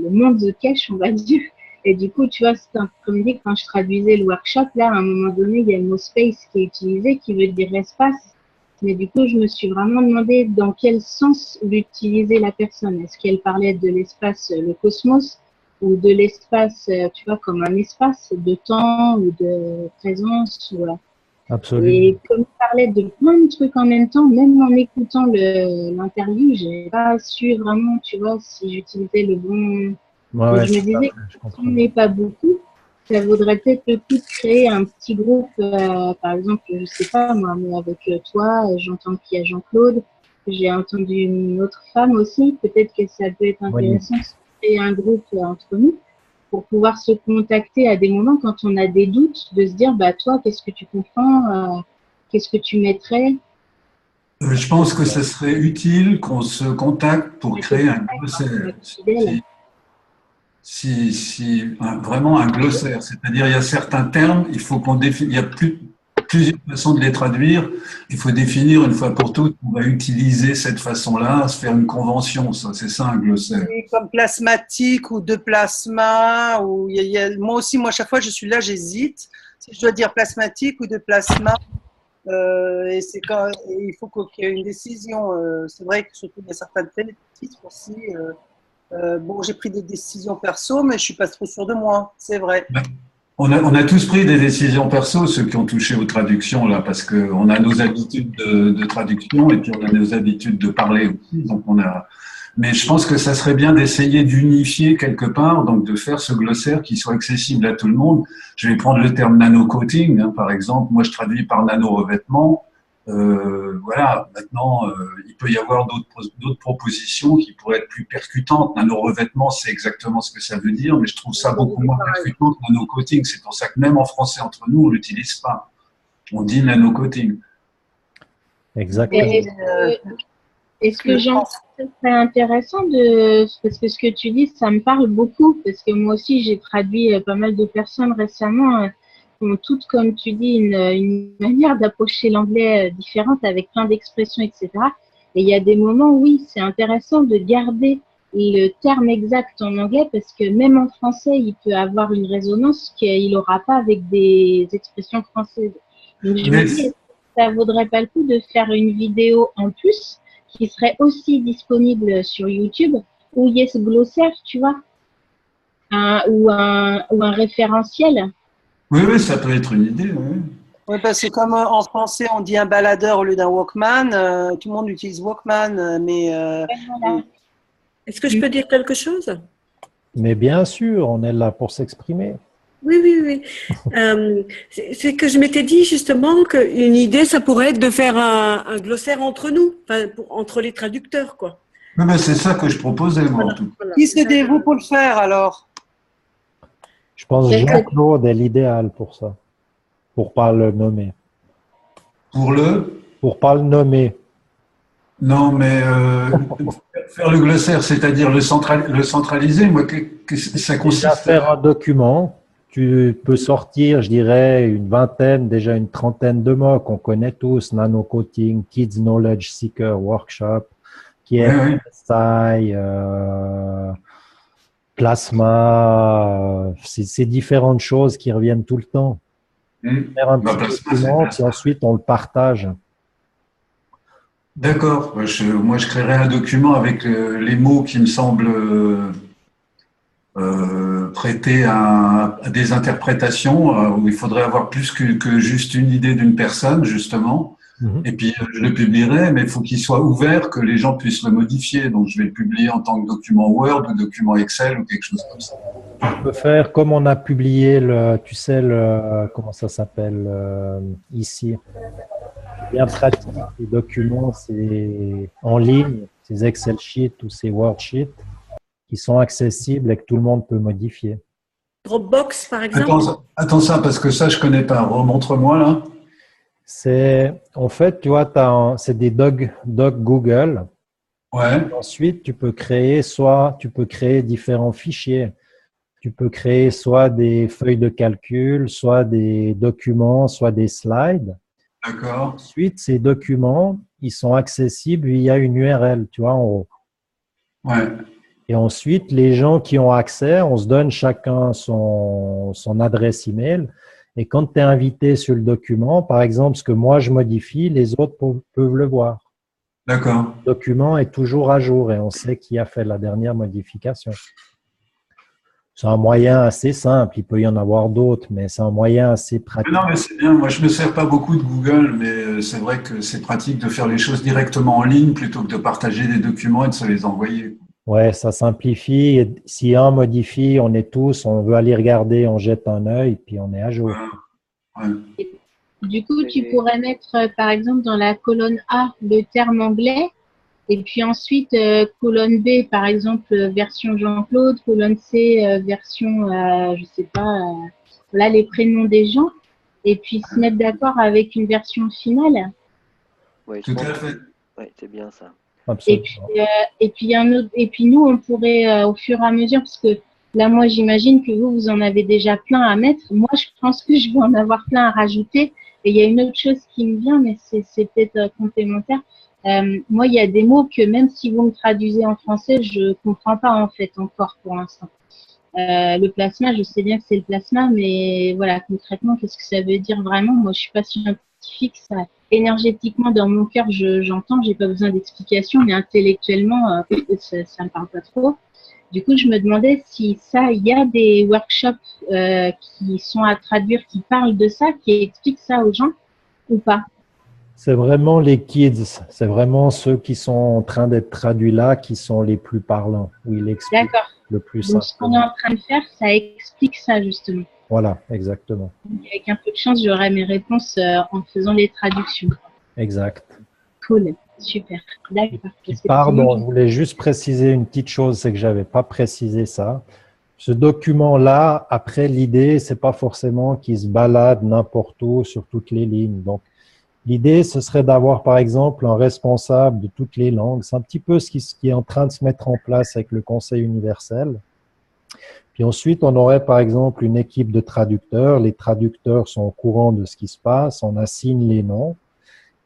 monde de cash, on va dire. Et du coup, tu vois, c'est comme dit, quand je traduisais le workshop, là, à un moment donné, il y a le mot space qui est utilisé, qui veut dire espace. Mais du coup, je me suis vraiment demandé dans quel sens l'utilisait la personne. Est-ce qu'elle parlait de l'espace, le cosmos, ou de l'espace, tu vois, comme un espace de temps ou de présence ou, Absolument. Et comme il parlait de plein de trucs en même temps, même en écoutant l'interview, je n'ai pas su vraiment, tu vois, si j'utilisais le bon… Ouais, je me disais que si on n'est pas beaucoup, ça vaudrait peut-être le coup de créer un petit groupe, par exemple, je ne sais pas moi, mais avec toi, j'entends qu'il y a Jean-Claude, j'ai entendu une autre femme aussi, peut-être que ça peut être intéressant de créer un groupe entre nous pour pouvoir se contacter à des moments quand on a des doutes, de se dire, bah toi, qu'est-ce que tu comprends, qu'est-ce que tu mettrais? Je pense que ce serait utile qu'on se contacte pour créer un glossaire. Vraiment un glossaire, c'est-à-dire il y a certains termes, il faut qu'on définisse, il y a plusieurs façons de les traduire, il faut définir une fois pour toutes, on va utiliser cette façon-là, se faire une convention, c'est ça un glossaire. Comme plasmatique ou de plasma, ou moi aussi, à chaque fois je suis là, j'hésite, si je dois dire plasmatique ou de plasma, et c'est quand il faut qu'il y ait une décision, c'est vrai que surtout il y a certains titres aussi, bon, j'ai pris des décisions perso, mais je suis pas trop sûre de moi, c'est vrai. On a tous pris des décisions perso, ceux qui ont touché aux traductions, là, parce qu'on a nos habitudes de traduction et puis on a nos habitudes de parler aussi. Donc mais je pense que ça serait bien d'essayer d'unifier quelque part, donc de faire ce glossaire qui soit accessible à tout le monde. Je vais prendre le terme nano-coating, hein, par exemple. Moi, je traduis par nano-revêtement. Voilà, maintenant, il peut y avoir d'autres propositions qui pourraient être plus percutantes. Nano-revêtement, c'est exactement ce que ça veut dire, mais je trouve ça beaucoup moins percutant que nano-coating. C'est pour ça que même en français, entre nous, on ne l'utilise pas. On dit nano-coating. Exactement. Est-ce que ce serait intéressant parce que ce que tu dis, ça me parle beaucoup, parce que moi aussi, j'ai traduit pas mal de personnes récemment, ont toutes, comme tu dis, une manière d'approcher l'anglais différente avec plein d'expressions, etc. Et il y a des moments, oui, c'est intéressant de garder le terme exact en anglais parce que même en français, il peut avoir une résonance qu'il n'aura pas avec des expressions françaises. Donc, je me dis, est-ce que ça vaudrait pas le coup de faire une vidéo en plus qui serait aussi disponible sur YouTube où il y a ce glossaire, tu vois, ou un référentiel. Oui, oui, ça peut être une idée. Oui. Oui, parce que comme en français, on dit un baladeur au lieu d'un Walkman, tout le monde utilise Walkman, mais… Voilà. Est-ce que je peux dire quelque chose? Mais bien sûr, on est là pour s'exprimer. Oui, oui, oui. C'est que je m'étais dit justement qu'une idée, ça pourrait être de faire un glossaire entre nous, enfin, entre les traducteurs, quoi. Oui, mais c'est ça que je proposais, moi, en tout cas. Qui s'aidez-vous pour le faire, alors? Je pense que Jean-Claude est l'idéal pour ça, pour pas le nommer. Pour pas le nommer. Non, mais faire le glossaire, c'est-à-dire le centraliser, moi, ça consiste à faire un document. Tu peux sortir, je dirais, une vingtaine, déjà une trentaine de mots qu'on connaît tous, nano-coating, Kids Knowledge Seeker Workshop, qui est PSI, plasma, c'est différentes choses qui reviennent tout le temps. Faire un petit document, puis ensuite on le partage. D'accord. Moi, je créerais un document avec les mots qui me semblent prêter à des interprétations où il faudrait avoir plus que juste une idée d'une personne, justement. Et puis, je le publierai, mais il faut qu'il soit ouvert, que les gens puissent le modifier. Donc, je vais le publier en tant que document Word ou document Excel ou quelque chose comme ça. On peut faire comme on a publié tu sais, comment ça s'appelle ici. Bien pratique, les documents, c'est en ligne, ces Excel sheets ou ces Word sheets qui sont accessibles et que tout le monde peut modifier. Dropbox, par exemple. Attends ça, parce que ça, je connais pas. Remontre-moi là. En fait, tu vois, c'est des docs Google. Ouais. Et ensuite, tu peux créer différents fichiers. Tu peux créer soit des feuilles de calcul, soit des documents, soit des slides. D'accord. Ensuite, ces documents, ils sont accessibles via une URL, tu vois, en haut. Ouais. Et ensuite, les gens qui ont accès, on se donne chacun son adresse email. Et quand tu es invité sur le document, par exemple, ce que moi je modifie, les autres peuvent le voir. D'accord. Le document est toujours à jour et on sait qui a fait la dernière modification. C'est un moyen assez simple. Il peut y en avoir d'autres, mais c'est un moyen assez pratique. Non, mais c'est bien. Moi, je ne me sers pas beaucoup de Google, mais c'est vrai que c'est pratique de faire les choses directement en ligne plutôt que de partager des documents et de se les envoyer. Ouais, ça simplifie. Et si un modifie, on est tous, on veut aller regarder, on jette un œil, puis on est à jour. Ouais. Du coup, tu pourrais mettre, par exemple, dans la colonne A, le terme anglais, et puis ensuite, colonne B, par exemple, version Jean-Claude, colonne C, version, je sais pas, là, les prénoms des gens, et puis se mettre d'accord avec une version finale. Oui, tout à fait. Ouais, c'est bien ça. Et puis nous, on pourrait, au fur et à mesure, parce que là, moi, j'imagine que vous en avez déjà plein à mettre. Moi, je pense que je vais en avoir plein à rajouter. Et il y a une autre chose qui me vient, mais c'est peut-être complémentaire. Moi, il y a des mots que même si vous me traduisez en français, je comprends pas en fait encore pour l'instant. Le plasma, je sais bien que c'est le plasma, mais voilà, concrètement, qu'est-ce que ça veut dire vraiment? Moi, je suis pas scientifique, ça, énergétiquement, dans mon cœur, j'entends, j'ai pas besoin d'explication, mais intellectuellement, ça me parle pas trop. Du coup, je me demandais si il y a des workshops qui sont à traduire, qui parlent de ça, qui expliquent ça aux gens ou pas? C'est vraiment les kids, c'est vraiment ceux qui sont en train d'être traduits là qui sont les plus parlants, où il explique le plus simple. Donc, ce qu'on est en train de faire, ça explique ça, justement. Voilà, exactement. Donc, avec un peu de chance, j'aurai mes réponses en faisant les traductions. Exact. Cool, super. D'accord. Pardon, je voulais juste préciser une petite chose, c'est que je n'avais pas précisé ça. Ce document-là, après, l'idée, c'est pas forcément qu'il se balade n'importe où sur toutes les lignes. Donc, l'idée, ce serait d'avoir, par exemple, un responsable de toutes les langues. C'est un petit peu ce qui est en train de se mettre en place avec le Conseil universel. Puis ensuite, on aurait par exemple une équipe de traducteurs. Les traducteurs sont au courant de ce qui se passe, on assigne les noms.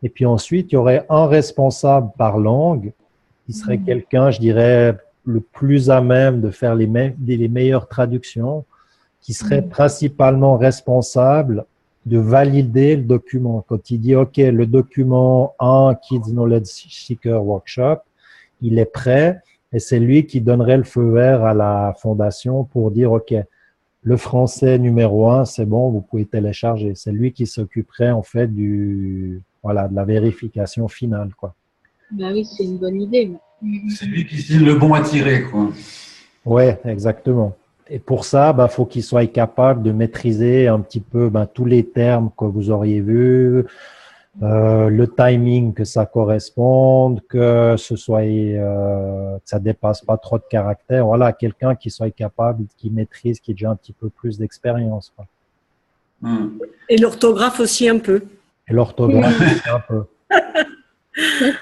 Et puis ensuite, il y aurait un responsable par langue qui serait quelqu'un, je dirais, le plus à même de faire les meilleures traductions, qui serait principalement responsable de valider le document. Quand il dit, OK, le document 1 Kids Knowledge Seeker Workshop, il est prêt et c'est lui qui donnerait le feu vert à la fondation pour dire, OK, le français numéro 1, c'est bon, vous pouvez télécharger. C'est lui qui s'occuperait en fait de la vérification finale, quoi. Ben oui, c'est une bonne idée. C'est lui qui signe le bon à tirer, quoi. Ouais, exactement. Et pour ça, faut qu'il soit capable de maîtriser un petit peu tous les termes que vous auriez vus, le timing, que ça corresponde, que ce soit que ça dépasse pas trop de caractères. Voilà, quelqu'un qui soit capable, qui maîtrise, qui ait déjà un petit peu plus d'expérience, quoi. Et l'orthographe aussi un peu. Et l'orthographe aussi un peu.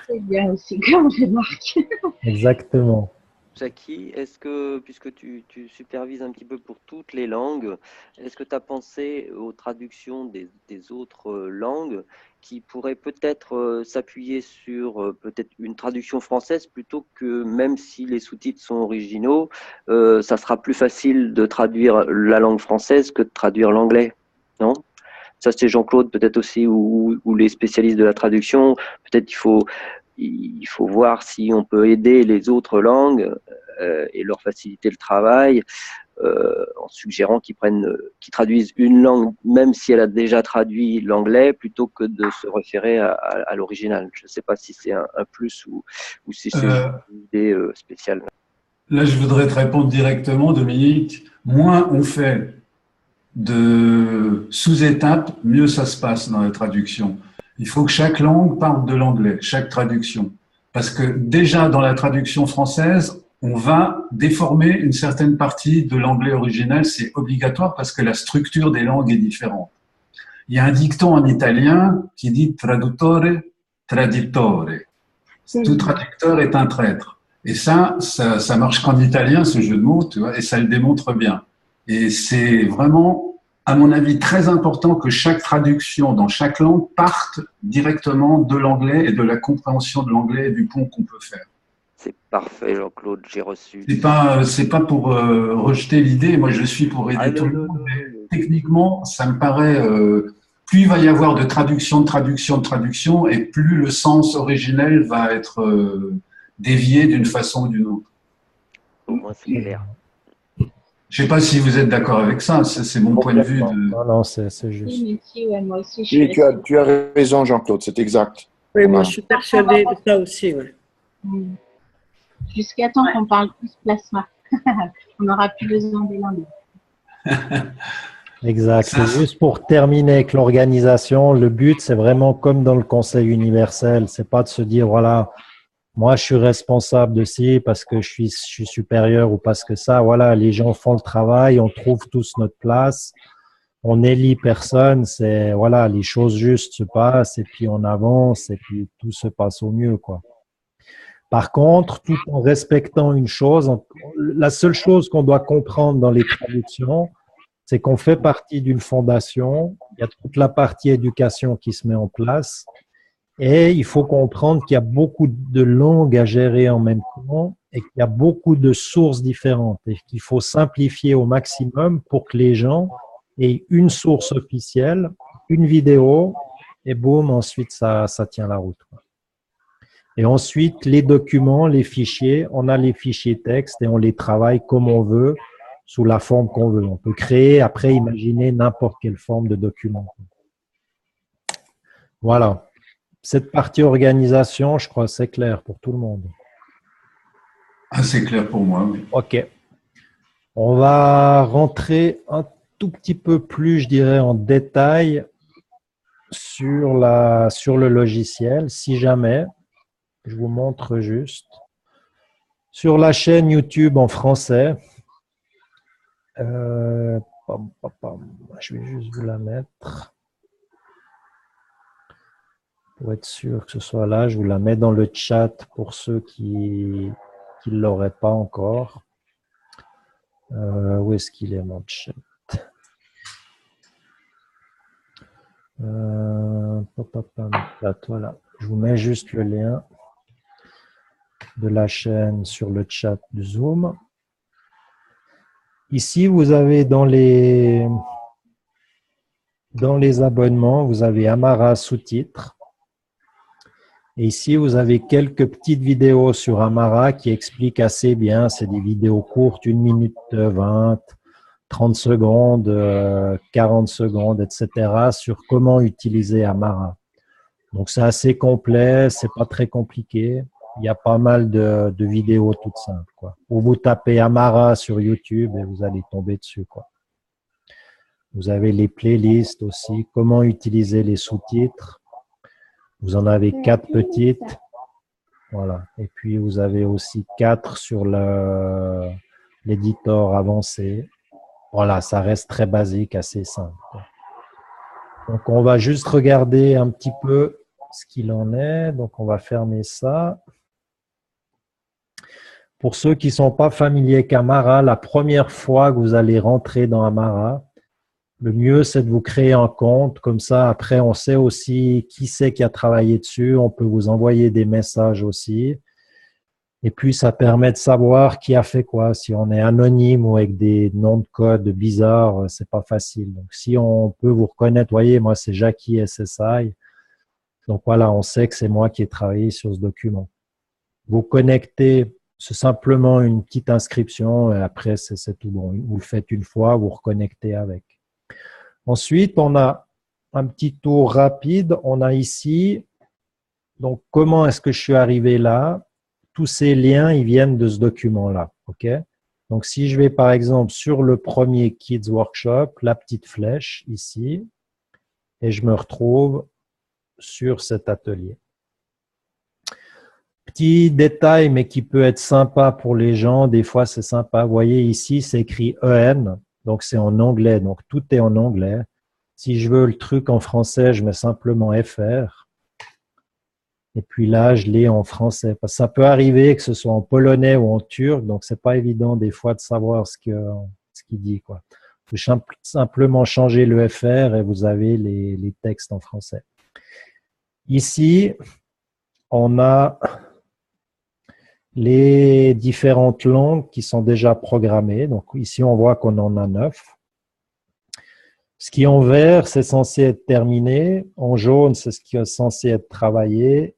C'est bien aussi, comme remarque. Exactement. Jackie, est-ce que, puisque tu supervises un petit peu pour toutes les langues, est-ce que tu as pensé aux traductions des autres langues qui pourraient peut-être s'appuyer sur peut-être une traduction française plutôt que, même si les sous-titres sont originaux, ça sera plus facile de traduire la langue française que de traduire l'anglais, non? Ça, c'est Jean-Claude peut-être aussi, ou les spécialistes de la traduction. Peut-être il faut voir si on peut aider les autres langues et leur faciliter le travail en suggérant qu'ils traduisent une langue, même si elle a déjà traduit l'anglais, plutôt que de se référer à l'original. Je ne sais pas si c'est un plus ou si c'est une idée spéciale. Là, je voudrais te répondre directement, Dominique. Moins on fait de sous-étapes, mieux ça se passe dans la traduction. Il faut que chaque langue parle de l'anglais, chaque traduction. Parce que déjà dans la traduction française, on va déformer une certaine partie de l'anglais original, c'est obligatoire parce que la structure des langues est différente. Il y a un dicton en italien qui dit traduttore, traditore. Tout traducteur est un traître. Et ça marche qu'en italien, ce jeu de mots, tu vois, et ça le démontre bien. Et c'est vraiment, à mon avis, très important que chaque traduction dans chaque langue parte directement de l'anglais et de la compréhension de l'anglais et du pont qu'on peut faire. C'est parfait, Jean-Claude, j'ai reçu. C'est pas pour rejeter l'idée, moi je suis pour aider tout le monde, mais techniquement, ça me paraît, plus il va y avoir de traduction, et plus le sens originel va être dévié d'une façon ou d'une autre. Au moins, c'est clair. Je ne sais pas si vous êtes d'accord avec ça, c'est mon point de vue. Non, c'est juste. Oui, moi aussi, Oui, tu as raison, Jean-Claude, c'est exact. Oui, moi je suis persuadée de ça aussi. Ouais. Jusqu'à temps qu'on parle plus plasma. On n'aura plus besoin des langues. Exact. Et juste pour terminer avec l'organisation, le but, c'est vraiment comme dans le Conseil universel. C'est pas de se dire, voilà, moi, je suis responsable de ci parce que je suis supérieur ou parce que ça. Voilà, les gens font le travail, on trouve tous notre place, on élit personne. C'est, voilà, les choses justes se passent et puis on avance et puis tout se passe au mieux, quoi. Par contre, tout en respectant une chose, la seule chose qu'on doit comprendre dans les traductions, c'est qu'on fait partie d'une fondation, il y a toute la partie éducation qui se met en place, et il faut comprendre qu'il y a beaucoup de langues à gérer en même temps et qu'il y a beaucoup de sources différentes et qu'il faut simplifier au maximum pour que les gens aient une source officielle, une vidéo, et boum, ensuite ça tient la route. Et ensuite, les documents, les fichiers, on a les fichiers texte et on les travaille comme on veut, sous la forme qu'on veut. On peut créer, après, imaginer n'importe quelle forme de document. Voilà. Cette partie organisation, je crois, c'est clair pour tout le monde. Ah, c'est clair pour moi, oui. OK. On va rentrer un tout petit peu plus, je dirais, en détail sur le logiciel, si jamais. Je vous montre juste. Sur la chaîne YouTube en français, je vais juste vous la mettre. Pour être sûr que ce soit là, je vous la mets dans le chat pour ceux qui ne l'auraient pas encore. Où est-ce qu'il est, mon chat? Voilà. Je vous mets juste le lien de la chaîne sur le chat du Zoom. Ici, vous avez dans les abonnements, vous avez Amara sous-titres. Et ici, vous avez quelques petites vidéos sur Amara qui expliquent assez bien. C'est des vidéos courtes, 1 minute 20, 30 secondes, 40 secondes, etc. sur comment utiliser Amara. Donc, c'est assez complet, c'est pas très compliqué. Il y a pas mal de vidéos toutes simples, quoi. Ou vous tapez Amara sur YouTube et vous allez tomber dessus, quoi. Vous avez les playlists aussi, comment utiliser les sous-titres. Vous en avez 4 petites. Voilà. Et puis, vous avez aussi 4 sur l'éditeur avancé. Voilà, ça reste très basique, assez simple. Donc, on va juste regarder un petit peu ce qu'il en est. Donc, on va fermer ça. Pour ceux qui ne sont pas familiers avec Amara, la première fois que vous allez rentrer dans Amara, le mieux, c'est de vous créer un compte. Comme ça, après, on sait aussi qui c'est qui a travaillé dessus. On peut vous envoyer des messages aussi. Et puis, ça permet de savoir qui a fait quoi. Si on est anonyme ou avec des noms de code bizarres, c'est pas facile. Donc, si on peut vous reconnaître, voyez, moi, c'est Jackie SSI. Donc, voilà, on sait que c'est moi qui ai travaillé sur ce document. Vous connectez, c'est simplement une petite inscription et après, c'est tout bon. Vous le faites une fois, vous reconnectez avec. Ensuite, on a un petit tour rapide. On a ici, donc, comment est-ce que je suis arrivé là? Tous ces liens, ils viennent de ce document-là. OK? Donc, si je vais, par exemple, sur le premier Kids Workshop, la petite flèche ici, et je me retrouve sur cet atelier. Petit détail, mais qui peut être sympa pour les gens. Des fois, c'est sympa. Vous voyez, ici, c'est écrit EN. Donc, c'est en anglais. Donc, tout est en anglais. Si je veux le truc en français, je mets simplement FR. Et puis là, je l'ai en français. Parce que ça peut arriver que ce soit en polonais ou en turc. Donc, c'est pas évident des fois de savoir ce qu'il dit, quoi. Vous simplement changer le FR et vous avez les textes en français. Ici, on a les différentes langues qui sont déjà programmées. Donc ici, on voit qu'on en a 9. Ce qui est en vert, c'est censé être terminé. En jaune, c'est ce qui est censé être travaillé.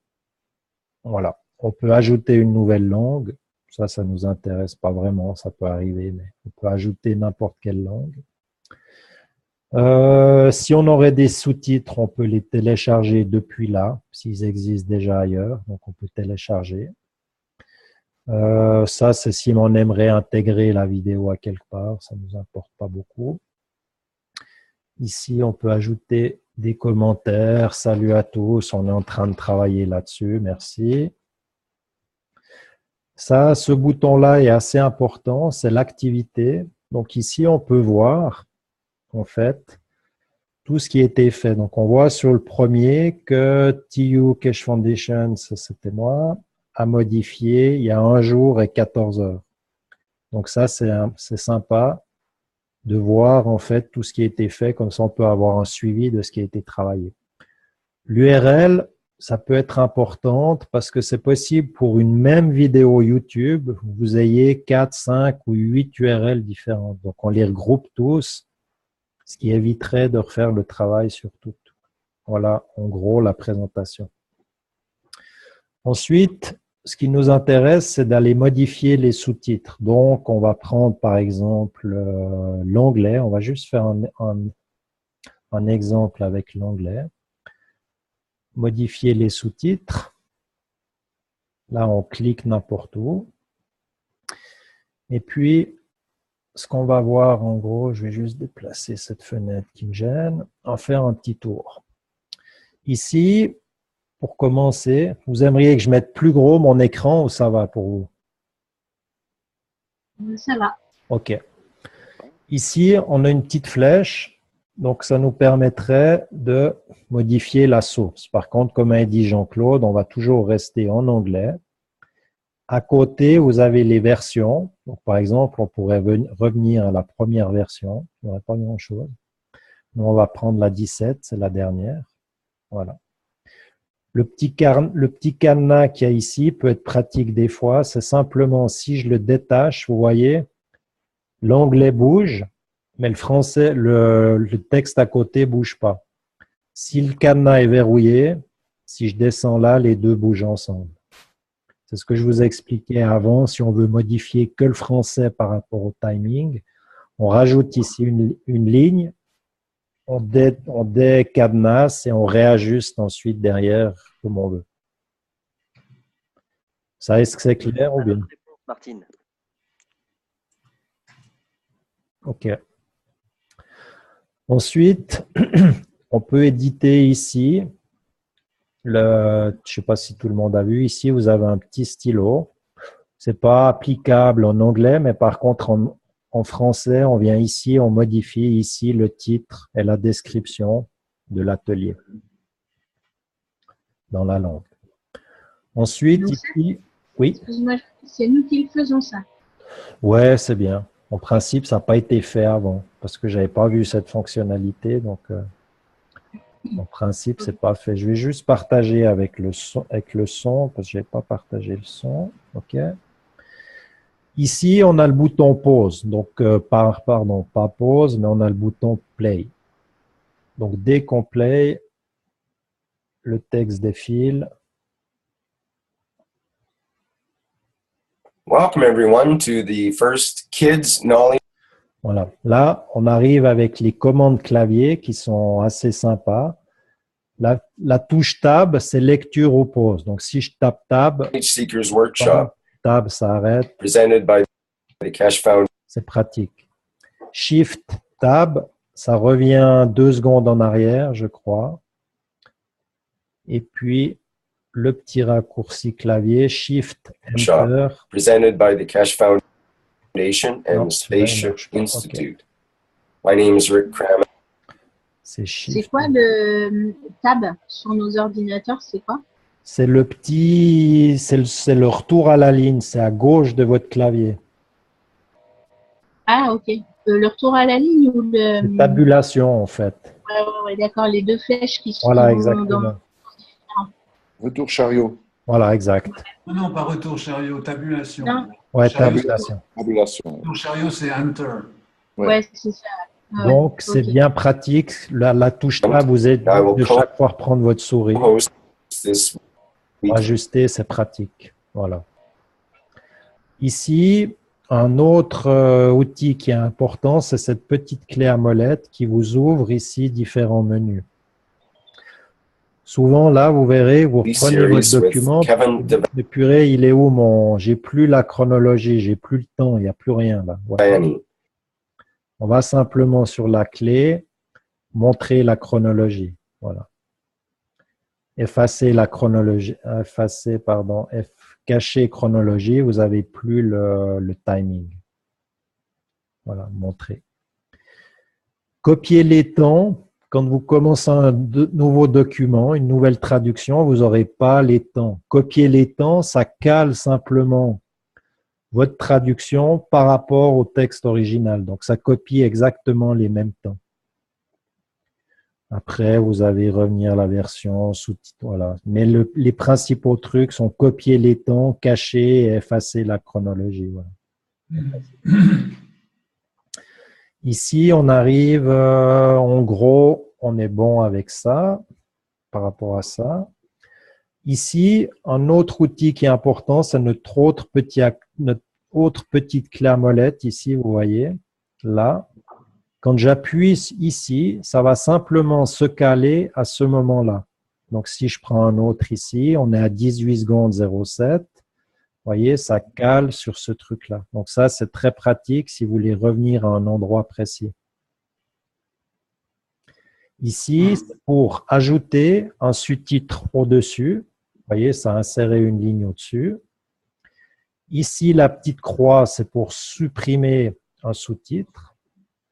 Voilà. On peut ajouter une nouvelle langue. Ça nous intéresse pas vraiment. Ça peut arriver, mais on peut ajouter n'importe quelle langue. Si on aurait des sous-titres, on peut les télécharger depuis là, s'ils existent déjà ailleurs. Donc, on peut télécharger. Ça, c'est si on aimerait intégrer la vidéo à quelque part. Ça ne nous importe pas beaucoup. Ici, on peut ajouter des commentaires. Salut à tous, on est en train de travailler là-dessus. Merci. Ça, ce bouton-là est assez important. C'est l'activité. Donc, ici, on peut voir en fait, tout ce qui a été fait. Donc, on voit sur le premier que TU Keshe Foundation, c'était moi, a modifié il y a 1 jour et 14 heures. Donc, ça, c'est sympa de voir en fait tout ce qui a été fait. Comme ça, on peut avoir un suivi de ce qui a été travaillé. L'URL, ça peut être importante parce que c'est possible pour une même vidéo YouTube, vous ayez 4, 5 ou 8 URL différentes. Donc, on les regroupe tous, ce qui éviterait de refaire le travail sur toutes. Voilà, en gros, la présentation. Ensuite, ce qui nous intéresse, c'est d'aller modifier les sous-titres. Donc, on va prendre, par exemple, l'onglet. On va juste faire un exemple avec l'onglet. Modifier les sous-titres. Là, on clique n'importe où. Et puis, ce qu'on va voir, en gros, je vais juste déplacer cette fenêtre qui me gêne, en faire un petit tour. Ici, pour commencer, vous aimeriez que je mette plus gros mon écran ou ça va pour vous? Ça va. OK. Ici, on a une petite flèche, donc ça nous permettrait de modifier la source. Par contre, comme a dit Jean-Claude, on va toujours rester en anglais. À côté, vous avez les versions. Donc, par exemple, on pourrait revenir à la première version. Il n'y aurait pas grand-chose. Nous, on va prendre la 17, c'est la dernière. Voilà. Le petit cadenas qu'il y a ici peut être pratique des fois. C'est simplement, si je le détache, vous voyez, l'onglet bouge, mais le français, le texte à côté ne bouge pas. Si le cadenas est verrouillé, si je descends là, les deux bougent ensemble. C'est ce que je vous ai expliqué avant. Si on veut modifier que le français par rapport au timing, on rajoute ici une ligne, on décadenasse et on réajuste ensuite derrière comme on veut. Ça, est-ce que c'est clair ou bien? Martine. OK. Ensuite, on peut éditer ici. Je ne sais pas si tout le monde a vu. Ici, vous avez un petit stylo. Ce n'est pas applicable en anglais, mais par contre, en français, on vient ici, on modifie ici le titre et la description de l'atelier dans la langue. Ensuite, Donc, ici, oui. Excuse-moi, c'est nous qui le faisons ça. Ouais, c'est bien. En principe, ça n'a pas été fait avant parce que je n'avais pas vu cette fonctionnalité. Donc, en principe, ce n'est pas fait. Je vais juste partager avec le son parce que je n'ai pas partagé le son. OK. Ici, on a le bouton pause. Donc, pardon, pas pause, mais on a le bouton play. Donc, dès qu'on play, le texte défile. Welcome everyone to the first Kids Knowledge. Voilà. Là, on arrive avec les commandes clavier qui sont assez sympas. La touche Tab, c'est lecture ou pause. Donc, si je tape Tab, Seekers Workshop. Tab, ça arrête. Presented by the Cash Foundation. C'est pratique. Shift Tab, ça revient 2 secondes en arrière, je crois. Et puis, le petit raccourci clavier, Shift Enter. Presented by the Cash Foundation and Spaceship Institute. My name is Rick Cram. C'est quoi le tab sur nos ordinateurs? C'est quoi? C'est le petit, c'est le retour à la ligne. C'est à gauche de votre clavier. Ah, ok. Le retour à la ligne ou le… Tabulation, en fait. Ouais, d'accord. Les deux flèches qui sont voilà, exactement. dans… Retour chariot. Voilà, exact. Non, pas retour chariot, tabulation. Non. Ouais, Chariot, tabulation. Retour chariot, c'est Enter. Ouais, c'est ça. Donc, c'est bien pratique. La touche Tab vous aide de chaque fois reprendre votre souris. Pour ajuster, c'est pratique. Voilà. Ici, un autre outil qui est important, c'est cette petite clé à molette qui vous ouvre ici différents menus. Souvent, là, vous verrez, vous reprenez votre document. Mais purée, il est où mon… J'ai plus la chronologie, j'ai plus le temps, il n'y a plus rien là. Voilà. On va simplement sur la clé, montrer la chronologie. Voilà. Effacer la chronologie, cacher chronologie, vous n'avez plus le timing. Voilà, montrer. Copier les temps. Quand vous commencez un nouveau document, une nouvelle traduction, vous n'aurez pas les temps. Copier les temps, ça cale simplement votre traduction par rapport au texte original. Donc, ça copie exactement les mêmes temps. Après, vous allez revenir à la version sous-titre. Voilà. Mais les principaux trucs sont copier les temps, cacher et effacer la chronologie. Voilà. Ici, on arrive, en gros, on est bon avec ça, par rapport à ça. Ici, un autre outil qui est important, c'est notre autre petite clé à molette, ici, vous voyez, là. Quand j'appuie ici, ça va simplement se caler à ce moment-là. Donc, si je prends un autre ici, on est à 18 secondes 07. Vous voyez, ça cale sur ce truc-là. Donc, ça, c'est très pratique si vous voulez revenir à un endroit précis. Ici, c'est pour ajouter un sous-titre au-dessus. Vous voyez, ça a inséré une ligne au-dessus. Ici, la petite croix, c'est pour supprimer un sous-titre.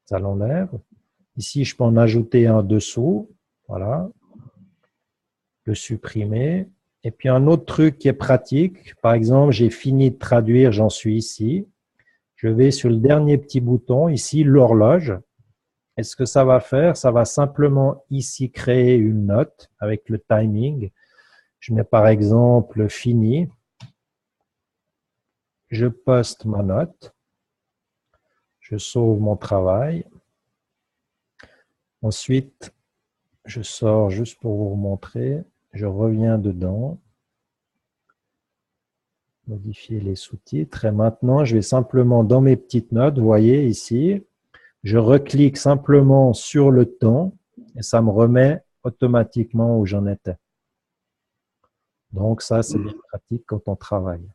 Ça l'enlève. Ici, je peux en ajouter un dessous. Voilà. Le supprimer. Et puis un autre truc qui est pratique, par exemple, j'ai fini de traduire, j'en suis ici. Je vais sur le dernier petit bouton, ici, l'horloge. Et ce que ça va faire, ça va simplement ici créer une note avec le timing. Je mets par exemple fini. Je poste ma note. Je sauve mon travail. Ensuite, je sors juste pour vous montrer. Je reviens dedans. Modifier les sous-titres. Et maintenant, je vais simplement dans mes petites notes, vous voyez ici, je reclique simplement sur le temps et ça me remet automatiquement où j'en étais. Donc ça, c'est bien pratique quand on travaille.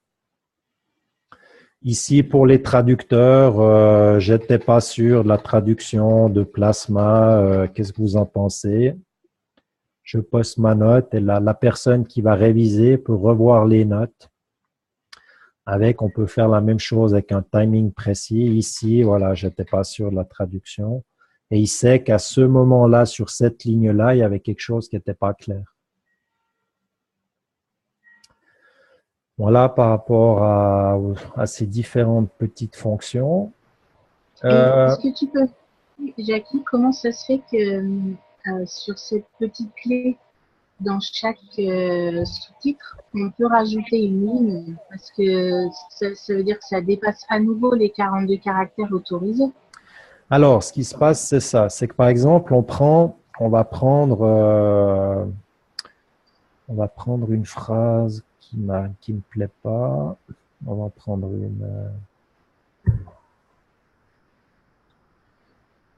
Ici, pour les traducteurs, je n'étais pas sûr de la traduction de Plasma. Qu'est-ce que vous en pensez? Je poste ma note et la personne qui va réviser peut revoir les notes. On peut faire la même chose avec un timing précis. Ici, voilà, je n'étais pas sûr de la traduction. Et il sait qu'à ce moment-là, sur cette ligne-là, il y avait quelque chose qui n'était pas clair. Voilà par rapport à ces différentes petites fonctions. Est-ce que tu peux, Jackie, comment ça se fait que sur cette petite clé, dans chaque sous-titre, on peut rajouter une ligne parce que ça veut dire que ça dépasse à nouveau les 42 caractères autorisés? Alors, ce qui se passe, c'est ça. C'est que par exemple, on va prendre une phrase qui me plaît pas. On va prendre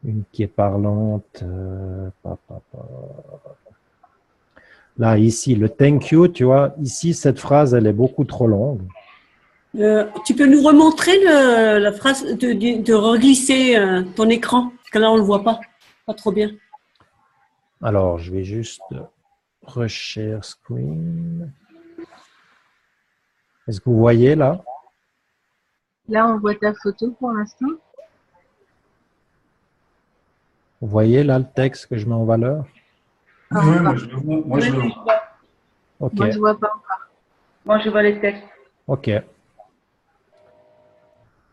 une qui est parlante. Là, ici, le thank you, tu vois, ici, cette phrase, elle est beaucoup trop longue. Tu peux nous remontrer la phrase, de reglisser ton écran, parce que là, on ne le voit pas trop bien. Alors, je vais juste reshare screen. Est-ce que vous voyez là? Là, on voit ta photo pour l'instant. Vous voyez là le texte que je mets en valeur? Oui, moi je le vois. Moi, je le vois. Ok. Moi, je vois pas encore. Moi, je vois les textes. Ok.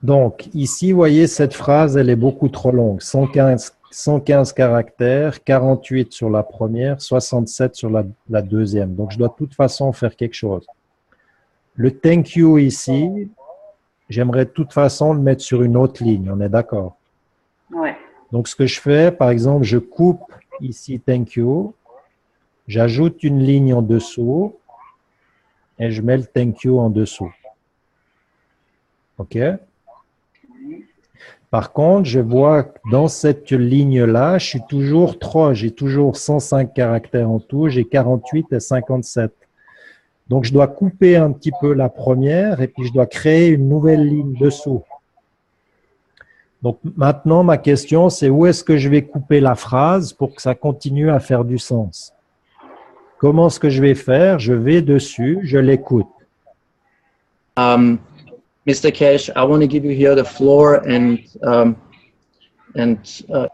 Donc, ici, vous voyez, cette phrase, elle est beaucoup trop longue. 115 caractères, 48 sur la première, 67 sur la deuxième. Donc, je dois de toute façon faire quelque chose. Le thank you ici, j'aimerais de toute façon le mettre sur une autre ligne. On est d'accord? Ouais. Donc, ce que je fais, par exemple, je coupe ici thank you. J'ajoute une ligne en dessous et je mets le thank you en dessous. OK? Par contre, je vois que dans cette ligne-là, je suis toujours 3. J'ai toujours 105 caractères en tout. J'ai 48 et 57. Donc, je dois couper un petit peu la première et puis je dois créer une nouvelle ligne dessous. Donc, maintenant, ma question, c'est où est-ce que je vais couper la phrase pour que ça continue à faire du sens? Comment est-ce que je vais faire? Je vais dessus, je l'écoute. Mr. Cash, I want to give you here the floor Vous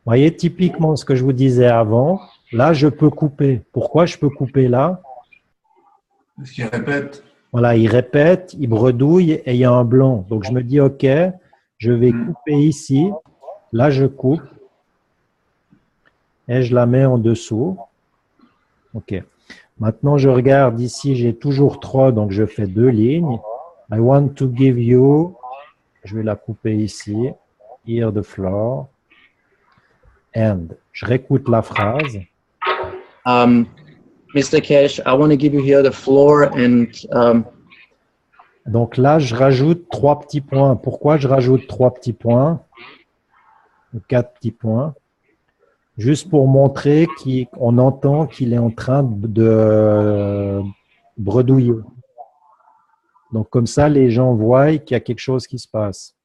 voyez, typiquement ce que je vous disais avant, là, je peux couper. Pourquoi je peux couper là? Parce qu'il répète. Voilà, il répète, il bredouille et il y a un blanc. Donc, je me dis, OK, je vais couper ici. Là, je coupe et je la mets en dessous. OK. Maintenant, je regarde ici, j'ai toujours 3, donc je fais 2 lignes. I want to give you, je vais la couper ici, here the floor, and je réécoute la phrase. Mr. Cash, I want to give you here the floor Donc là, je rajoute 3 petits points. Pourquoi je rajoute 3 petits points? Ou 4 petits points? Juste pour montrer qu'on entend qu'il est en train de bredouiller. Donc, comme ça, les gens voient qu'il y a quelque chose qui se passe.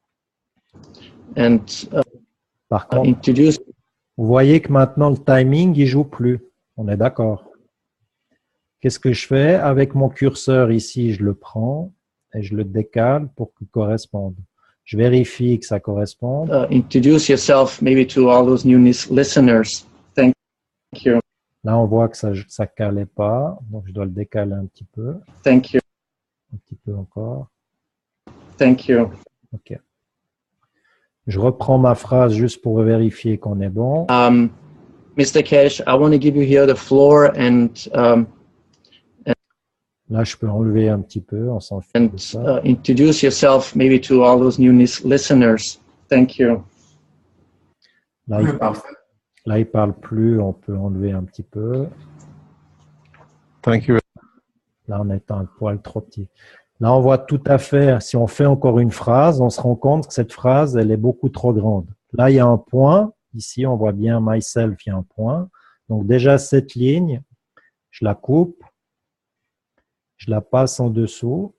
Par contre, vous voyez que maintenant, le timing, il ne joue plus. On est d'accord. Qu'est-ce que je fais? Avec mon curseur ici, je le prends et je le décale pour qu'il corresponde. Je vérifie que ça corresponde. introduce yourself maybe to all those new listeners. Thank you. Là, on voit que ça ne calait pas, donc je dois le décaler un petit peu. Thank you. Un petit peu encore. Thank you. OK. Je reprends ma phrase juste pour vérifier qu'on est bon. Mr. Cash, I want to give you here the floor and là, je peux enlever un petit peu, on s'en fiche de ça. Introduce yourself maybe to all those new listeners. Thank you. Là, il parle plus, on peut enlever un petit peu. Thank you. Là, on est un poil trop petit. Là, on voit tout à fait, si on fait encore une phrase, on se rend compte que cette phrase, elle est beaucoup trop grande. Là, il y a un point. Ici, on voit bien myself, il y a un point. Donc, déjà, cette ligne, je la coupe. Je la passe en dessous.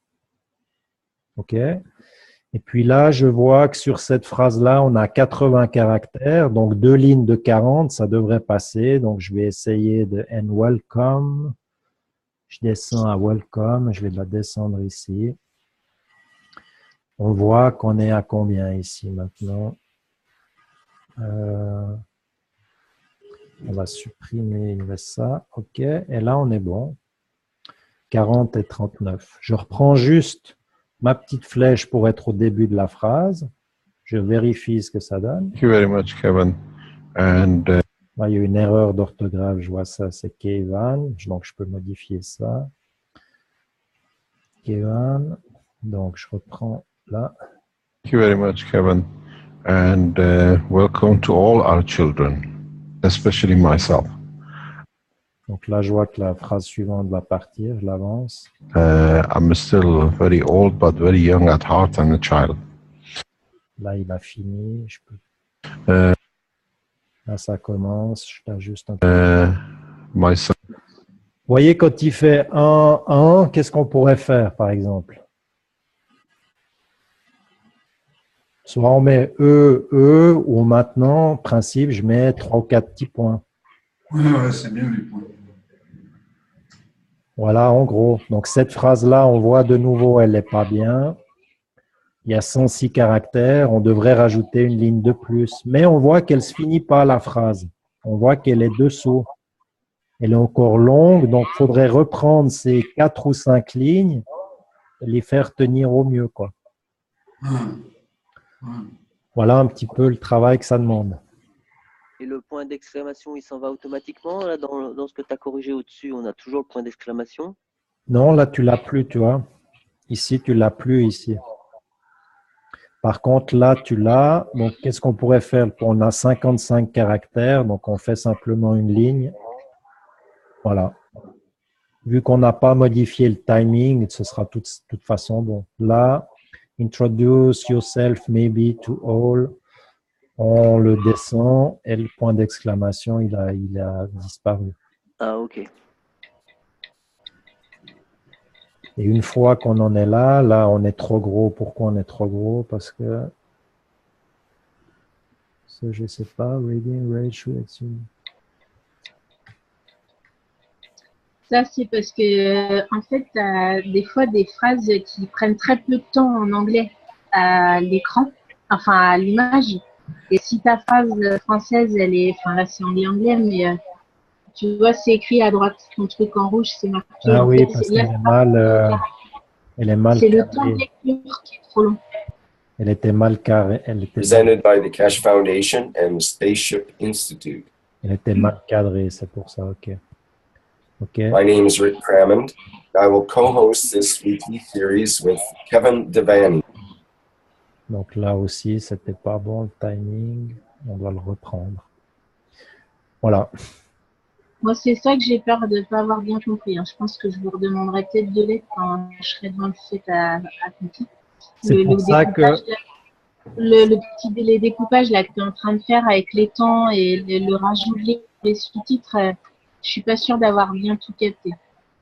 OK? Et puis là, je vois que sur cette phrase-là, on a 80 caractères. Donc, 2 lignes de 40, ça devrait passer. Donc, je vais essayer de « and welcome ». Je descends à « welcome ». Je vais la descendre ici. On voit qu'on est à combien ici maintenant? On va supprimer, il reste ça. OK. Et là, on est bon. 40 et 39. Je reprends juste ma petite flèche pour être au début de la phrase. Je vérifie ce que ça donne. Thank you very much, Kevin. And, là, il y a une erreur d'orthographe, je vois ça, c'est Kevin. Donc, je peux modifier ça. Kevin. Donc, je reprends là. Thank you very much, Kevin. And welcome to all our children, especially myself. Donc là, je vois que la phrase suivante va partir. Je l'avance. I'm still very old, but very young at heart and a child. Là, il a fini. Je peux... là, ça commence. Je t'ajuste un peu. My son. Vous voyez, quand il fait 1, 1, qu'est-ce qu'on pourrait faire, par exemple? Soit on met E, ou maintenant, en principe, je mets 3 ou 4 petits points. Ouais, c'est bien les points. Voilà, en gros. Donc, cette phrase-là, on voit de nouveau, elle n'est pas bien. Il y a 106 caractères. On devrait rajouter une ligne de plus. Mais on voit qu'elle ne se finit pas, la phrase. On voit qu'elle est dessous. Elle est encore longue. Donc, il faudrait reprendre ces 4 ou 5 lignes et les faire tenir au mieux, quoi. Voilà un petit peu le travail que ça demande. Et le point d'exclamation, il s'en va automatiquement. Là, dans ce que tu as corrigé au-dessus, on a toujours le point d'exclamation. Non, là, tu ne l'as plus, tu vois. Ici, tu ne l'as plus ici. Par contre, là, tu l'as. Donc, qu'est-ce qu'on pourrait faire? On a 55 caractères, donc on fait simplement une ligne. Voilà. Vu qu'on n'a pas modifié le timing, ce sera de toute façon bon. Là, introduce yourself maybe to all. On le descend et le point d'exclamation, il a disparu. Ah, ok. Et une fois qu'on en est là, on est trop gros. Pourquoi on est trop gros? Parce que, je ne sais pas, reading ratio. Ça, c'est parce que, en fait, tu as des fois des phrases qui prennent très peu de temps en anglais à l'écran, enfin à l'image. Et si ta phrase française, elle est, enfin là c'est anglais, mais tu vois, c'est écrit à droite, ton truc en rouge, c'est marqué. Ah oui, parce qu'elle est mal, c'est le temps de lecture qui est trop long. Elle était mal carrée. Presented by the Cash Foundation and Spaceship Institute. Elle était mal cadrée, c'est pour ça, ok. My name is Rick Crammond. I will co-host this weekly series with Kevin Devaney. Donc là aussi, c'était pas bon le timing. On doit le reprendre. Voilà. Moi, c'est ça que j'ai peur de ne pas avoir bien compris. Hein. Je pense que je vous redemanderai peut-être de l'aide quand je serai devant le fait à compter. C'est pour ça que... Le petit délai découpage là, que tu es en train de faire avec les temps et le rajout des sous-titres, je suis pas sûre d'avoir bien tout capté.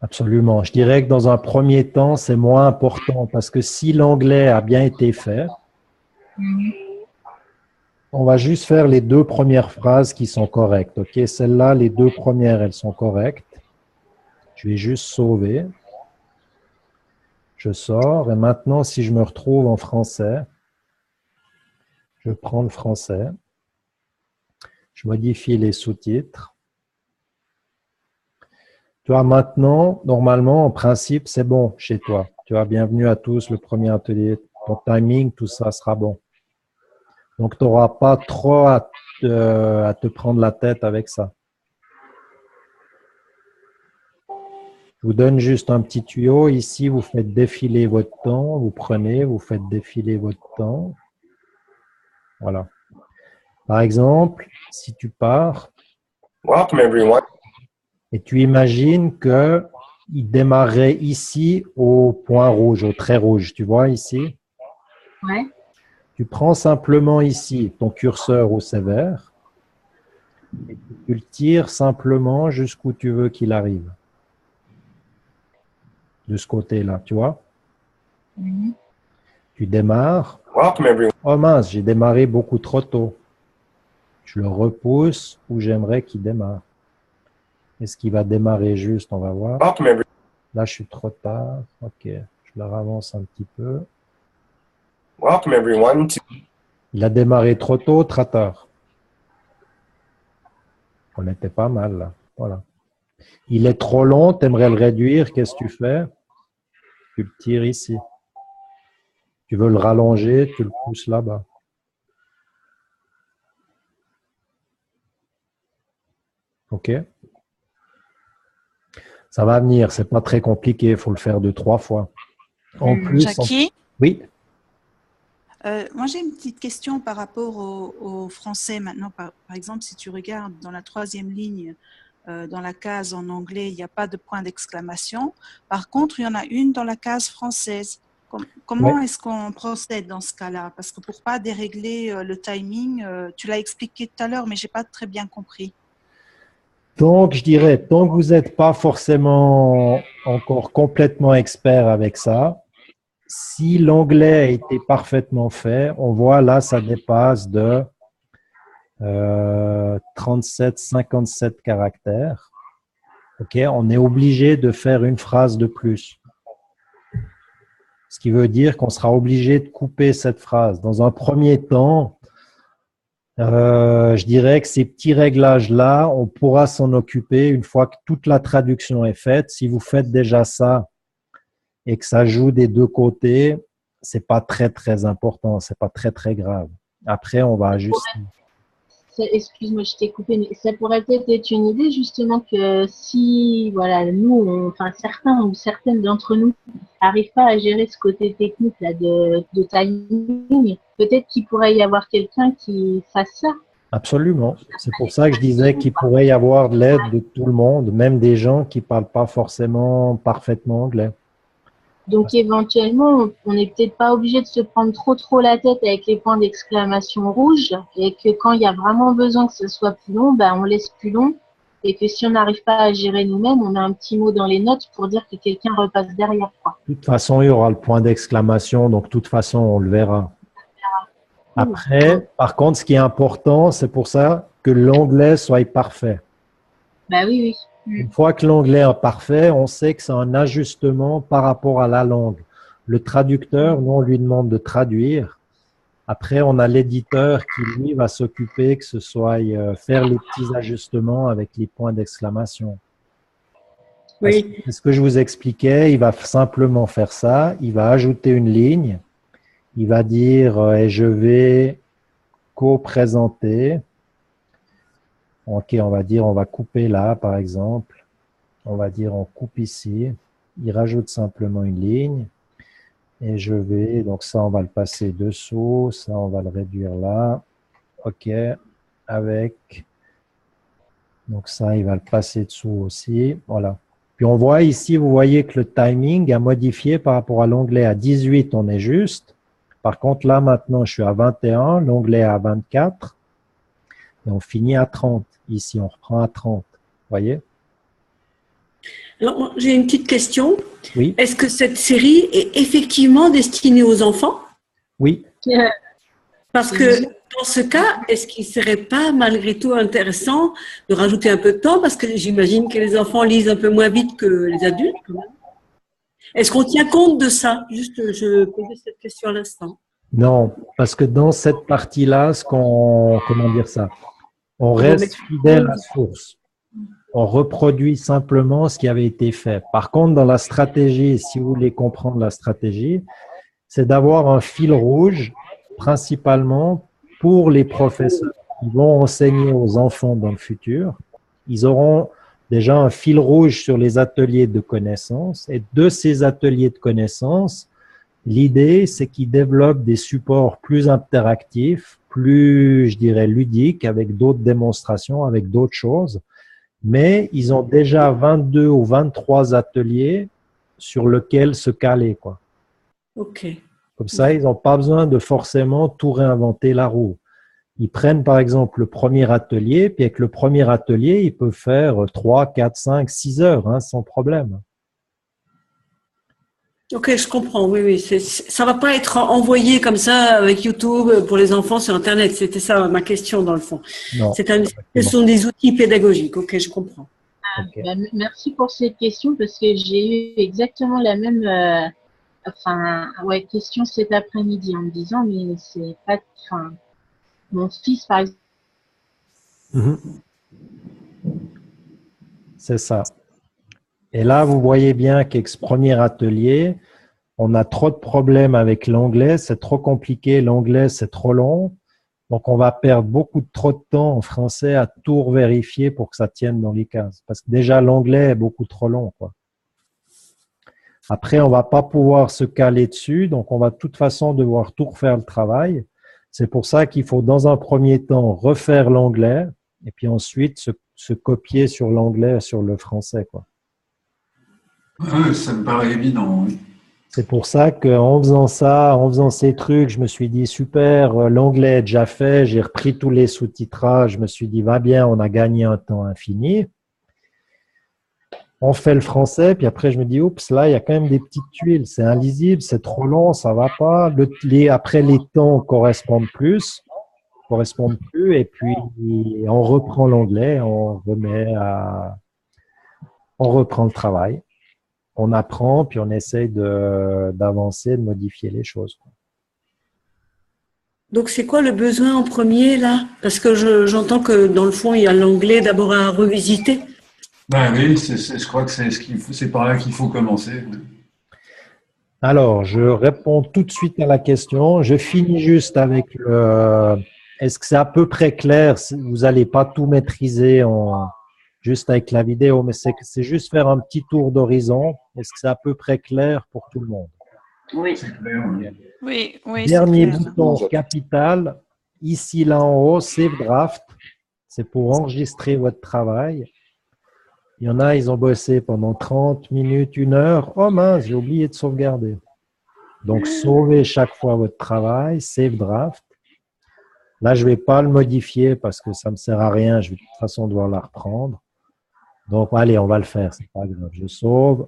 Absolument. Je dirais que dans un premier temps, c'est moins important parce que si l'anglais a bien été fait, on va juste faire les 2 premières phrases qui sont correctes. Ok, celles-là, les 2 premières, elles sont correctes. Je vais juste sauver. Je sors. Et maintenant, si je me retrouve en français, je prends le français. Je modifie les sous-titres. Tu vois, maintenant, normalement, en principe, c'est bon chez toi. Tu vois, bienvenue à tous, le premier atelier. Ton timing, tout ça sera bon. Donc, tu n'auras pas trop à te prendre la tête avec ça. Je vous donne juste un petit tuyau. Ici, vous faites défiler votre temps. Vous prenez, vous faites défiler votre temps. Voilà. Par exemple, si tu pars Welcome, everyone. et tu imagines qu'il démarrait ici au point rouge, au trait rouge. Tu vois ici? Ouais. Tu prends simplement ici ton curseur au sévère et tu le tires simplement jusqu'où tu veux qu'il arrive. De ce côté-là, tu vois? Tu démarres. Welcome, everyone. Oh mince, j'ai démarré beaucoup trop tôt. Je le repousse où j'aimerais qu'il démarre. Est-ce qu'il va démarrer juste? On va voir. Welcome, everyone. Là, je suis trop tard. Ok, je le ravance un petit peu. Welcome, everyone. Il a démarré trop tôt, trop tard. On était pas mal là. Voilà. Il est trop long, tu aimerais le réduire. Qu'est-ce que tu fais? Tu le tires ici. Tu veux le rallonger, tu le pousses là-bas. OK? Ça va venir, c'est pas très compliqué, il faut le faire 2-3 fois. En plus, Jackie, oui. moi j'ai une petite question par rapport au français maintenant. Par exemple, si tu regardes dans la 3e ligne, dans la case en anglais, il n'y a pas de point d'exclamation. Par contre, il y en a une dans la case française. Comment est-ce qu'on procède dans ce cas-là? Parce que pour ne pas dérégler le timing, tu l'as expliqué tout à l'heure, mais je n'ai pas très bien compris. Donc, je dirais, tant que vous n'êtes pas forcément encore complètement expert avec ça, si l'anglais a été parfaitement fait, on voit là, ça dépasse de 37, 57 caractères. OK, on est obligé de faire une phrase de plus. Ce qui veut dire qu'on sera obligé de couper cette phrase. Dans un premier temps, je dirais que ces petits réglages-là, on pourra s'en occuper une fois que toute la traduction est faite. Si vous faites déjà ça et que ça joue des deux côtés, c'est pas très, très important. C'est pas très, très grave. Après, on va ajuster. Excuse-moi, je t'ai coupé, mais ça pourrait peut-être être une idée justement que si, voilà, nous, enfin certains ou certaines d'entre nous n'arrivent pas à gérer ce côté technique là de timing, peut-être qu'il pourrait y avoir quelqu'un qui fasse ça. Absolument. C'est pour ça que je disais qu'il pourrait y avoir de l'aide de tout le monde, même des gens qui ne parlent pas forcément parfaitement anglais. Donc éventuellement, on n'est peut-être pas obligé de se prendre trop la tête avec les points d'exclamation rouges et que quand il y a vraiment besoin que ce soit plus long, ben on laisse plus long et que si on n'arrive pas à gérer nous-mêmes, on met un petit mot dans les notes pour dire que quelqu'un repasse derrière, quoi. De toute façon, il y aura le point d'exclamation, donc de toute façon, on le verra. Après, par contre, ce qui est important, c'est pour ça que l'anglais soit parfait. Ben oui. Une fois que l'anglais est parfait, on sait que c'est un ajustement par rapport à la langue. Le traducteur, nous, on lui demande de traduire. Après, on a l'éditeur qui, lui, va s'occuper que ce soit faire les petits ajustements avec les points d'exclamation. Oui. C'est ce que je vous expliquais. Il va simplement faire ça. Il va ajouter une ligne. Il va dire et je vais co-présenter. Ok, on va dire, on va couper là, par exemple. On va dire, on coupe ici. Il rajoute simplement une ligne. Et je vais, donc ça, on va le passer dessous. Ça, on va le réduire là. Ok, avec. Donc ça, il va le passer dessous aussi. Voilà. Puis on voit ici, vous voyez que le timing a modifié par rapport à l'onglet. À 18, on est juste. Par contre, là, maintenant, je suis à 21. L'onglet est à 24. Et on finit à 30. Ici, on reprend à 30. Vous voyez? Alors, j'ai une petite question. Oui. Est-ce que cette série est effectivement destinée aux enfants? Oui. Parce que dans ce cas, est-ce qu'il ne serait pas malgré tout intéressant de rajouter un peu de temps? Parce que j'imagine que les enfants lisent un peu moins vite que les adultes. Est-ce qu'on tient compte de ça? Juste, je posais cette question à l'instant. Non, parce que dans cette partie-là, comment dire ça? On reste fidèle à la source. on reproduit simplement ce qui avait été fait. Par contre, dans la stratégie, si vous voulez comprendre la stratégie, c'est d'avoir un fil rouge, principalement pour les professeurs qui vont enseigner aux enfants dans le futur. Ils auront déjà un fil rouge sur les ateliers de connaissances. Et de ces ateliers de connaissances, l'idée, c'est qu'ils développent des supports plus interactifs, plus, je dirais, ludiques, avec d'autres démonstrations, avec d'autres choses. Mais ils ont déjà 22 ou 23 ateliers sur lesquels se caler, quoi. Ok. Comme ça, ils n'ont pas besoin de forcément tout réinventer la roue. Ils prennent par exemple le premier atelier, puis avec le premier atelier, ils peuvent faire 3, 4, 5, 6 heures, hein, sans problème. Ok, je comprends, oui, oui. Ça ne va pas être envoyé comme ça avec YouTube pour les enfants sur Internet. C'était ça ma question dans le fond. Non. Ce sont des outils pédagogiques. Ok, je comprends. Okay. Bah, merci pour cette question parce que j'ai eu exactement la même question cet après-midi en me disant mais c'est pas, mon fils par exemple. C'est ça. Et là, vous voyez bien qu'avec ce premier atelier, on a trop de problèmes avec l'anglais, c'est trop compliqué, l'anglais c'est trop long, donc on va perdre trop de temps en français à tout vérifier pour que ça tienne dans les cases. Parce que déjà l'anglais est beaucoup trop long, quoi. Après, on va pas pouvoir se caler dessus, donc on va de toute façon devoir tout refaire le travail. C'est pour ça qu'il faut dans un premier temps refaire l'anglais et puis ensuite se copier sur l'anglais, sur le français, quoi. Oui, ça me paraît évident, oui. C'est pour ça qu'en faisant ça, en faisant ces trucs, je me suis dit super, l'anglais est déjà fait, j'ai repris tous les sous-titrages, je me suis dit va bien, on a gagné un temps infini. On fait le français, puis après je me dis oups, là il y a quand même des petites tuiles, c'est illisible, c'est trop long, ça va pas. Après les temps correspondent plus, et puis on reprend l'anglais, on reprend le travail. On apprend, puis on essaye d'avancer, de modifier les choses. Donc, c'est quoi le besoin en premier, là? Parce que j'entends que, dans le fond, il y a l'anglais d'abord à revisiter. Ben oui, je crois que c'est par là qu'il faut commencer. Alors, je réponds tout de suite à la question. Je finis juste avec est-ce que c'est à peu près clair? Vous n'allez pas tout maîtriser juste avec la vidéo, mais c'est juste faire un petit tour d'horizon. Est-ce que c'est à peu près clair pour tout le monde? Oui. C'est clair, oui. Oui, Dernier bouton capital, ici là en haut, Save Draft. C'est pour enregistrer votre travail. Il y en a, ils ont bossé pendant 30 minutes, 1 heure. Oh mince, j'ai oublié de sauvegarder. Donc, sauvez chaque fois votre travail, Save Draft. Là, je ne vais pas le modifier parce que ça ne me sert à rien. Je vais de toute façon devoir la reprendre. Donc, allez, on va le faire, c'est pas grave. Je sauve.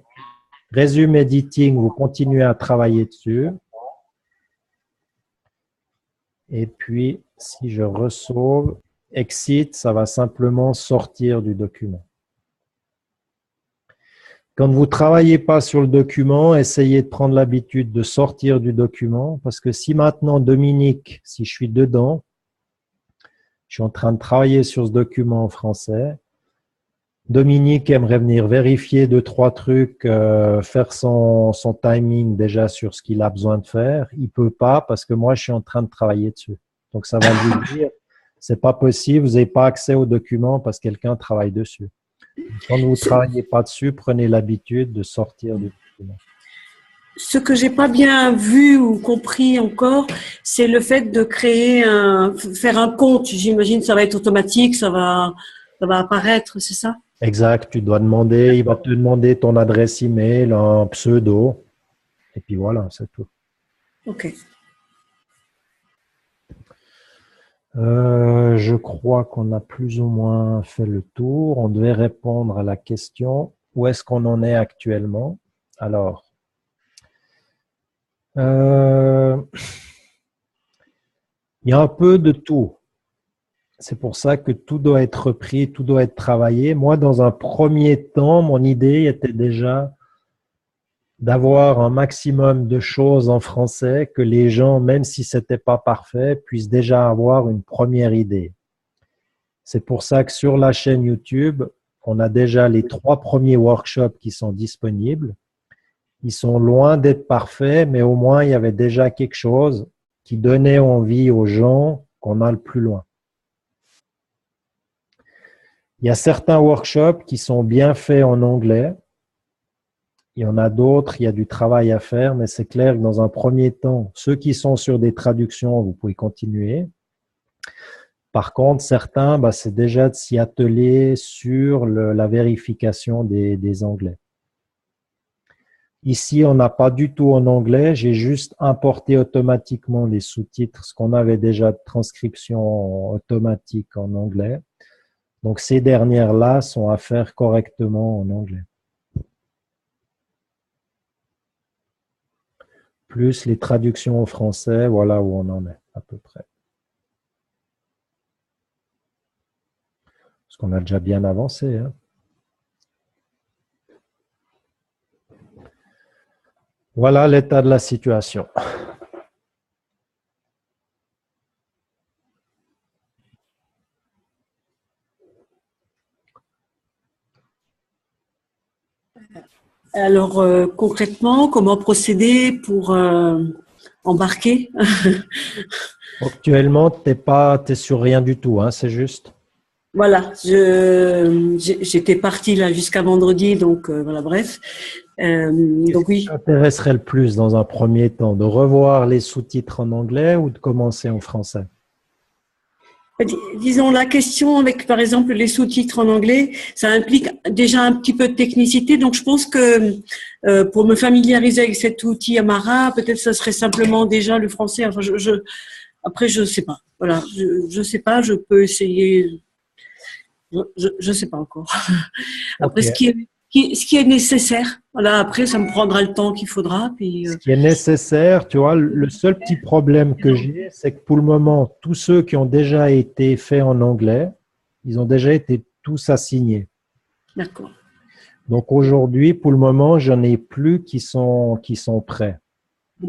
Resume Editing, vous continuez à travailler dessus. Et puis, si je resauve, Exit, ça va simplement sortir du document. Quand vous ne travaillez pas sur le document, essayez de prendre l'habitude de sortir du document parce que si maintenant, Dominique, si je suis dedans, je suis en train de travailler sur ce document en français, Dominique aimerait venir vérifier 2, 3 trucs, faire son timing déjà sur ce qu'il a besoin de faire. Il ne peut pas parce que moi, je suis en train de travailler dessus. Donc, ça va lui dire, c'est pas possible, vous n'avez pas accès au document parce que quelqu'un travaille dessus. Quand vous ne travaillez pas dessus, prenez l'habitude de sortir du document. Ce que j'ai pas bien vu ou compris encore, c'est le fait de faire un compte. J'imagine que ça va être automatique, ça va apparaître, c'est ça? Exact, il va te demander ton adresse email, un pseudo, et puis voilà, c'est tout. Ok. Je crois qu'on a plus ou moins fait le tour. On devait répondre à la question où est-ce qu'on en est actuellement. Alors, il y a un peu de tout. C'est pour ça que tout doit être repris, tout doit être travaillé. Moi, dans un premier temps, mon idée était déjà d'avoir un maximum de choses en français que les gens, même si ce n'était pas parfait, puissent déjà avoir une première idée. C'est pour ça que sur la chaîne YouTube, on a déjà les 3 premiers workshops qui sont disponibles. Ils sont loin d'être parfaits, mais au moins, il y avait déjà quelque chose qui donnait envie aux gens qu'on aille plus loin. Il y a certains workshops qui sont bien faits en anglais. Il y en a d'autres, il y a du travail à faire, mais c'est clair que dans un premier temps, ceux qui sont sur des traductions, vous pouvez continuer. Par contre, certains, c'est déjà de s'y atteler sur la vérification des anglais. Ici, on n'a pas du tout en anglais, j'ai juste importé automatiquement les sous-titres, ce qu'on avait déjà de transcription automatique en anglais. Donc, ces dernières-là sont à faire correctement en anglais. Plus les traductions au français, voilà où on en est à peu près. Parce qu'on a déjà bien avancé. Hein. Voilà l'état de la situation. Alors, concrètement, comment procéder pour embarquer? Actuellement, tu n'es sur rien du tout, hein, c'est juste? Voilà, j'étais partie là jusqu'à vendredi, donc voilà, bref. Donc oui. Qu'est-ce qui t'intéresserait le plus dans un premier temps, de revoir les sous-titres en anglais ou de commencer en français? Disons, la question avec, par exemple, les sous-titres en anglais, ça implique déjà un petit peu de technicité. Donc, je pense que pour me familiariser avec cet outil Amara, peut-être ça serait simplement déjà le français. Enfin, après, je sais pas. Voilà, je sais pas. Je peux essayer. Je sais pas encore. Après, Okay. Ce qui est nécessaire. Voilà, après, ça me prendra le temps qu'il faudra. Puis, Ce qui est nécessaire, tu vois, le seul petit problème que j'ai, c'est que pour le moment, tous ceux qui ont déjà été faits en anglais, ils ont déjà été tous assignés. D'accord. Donc aujourd'hui, pour le moment, j'en ai plus qui sont prêts.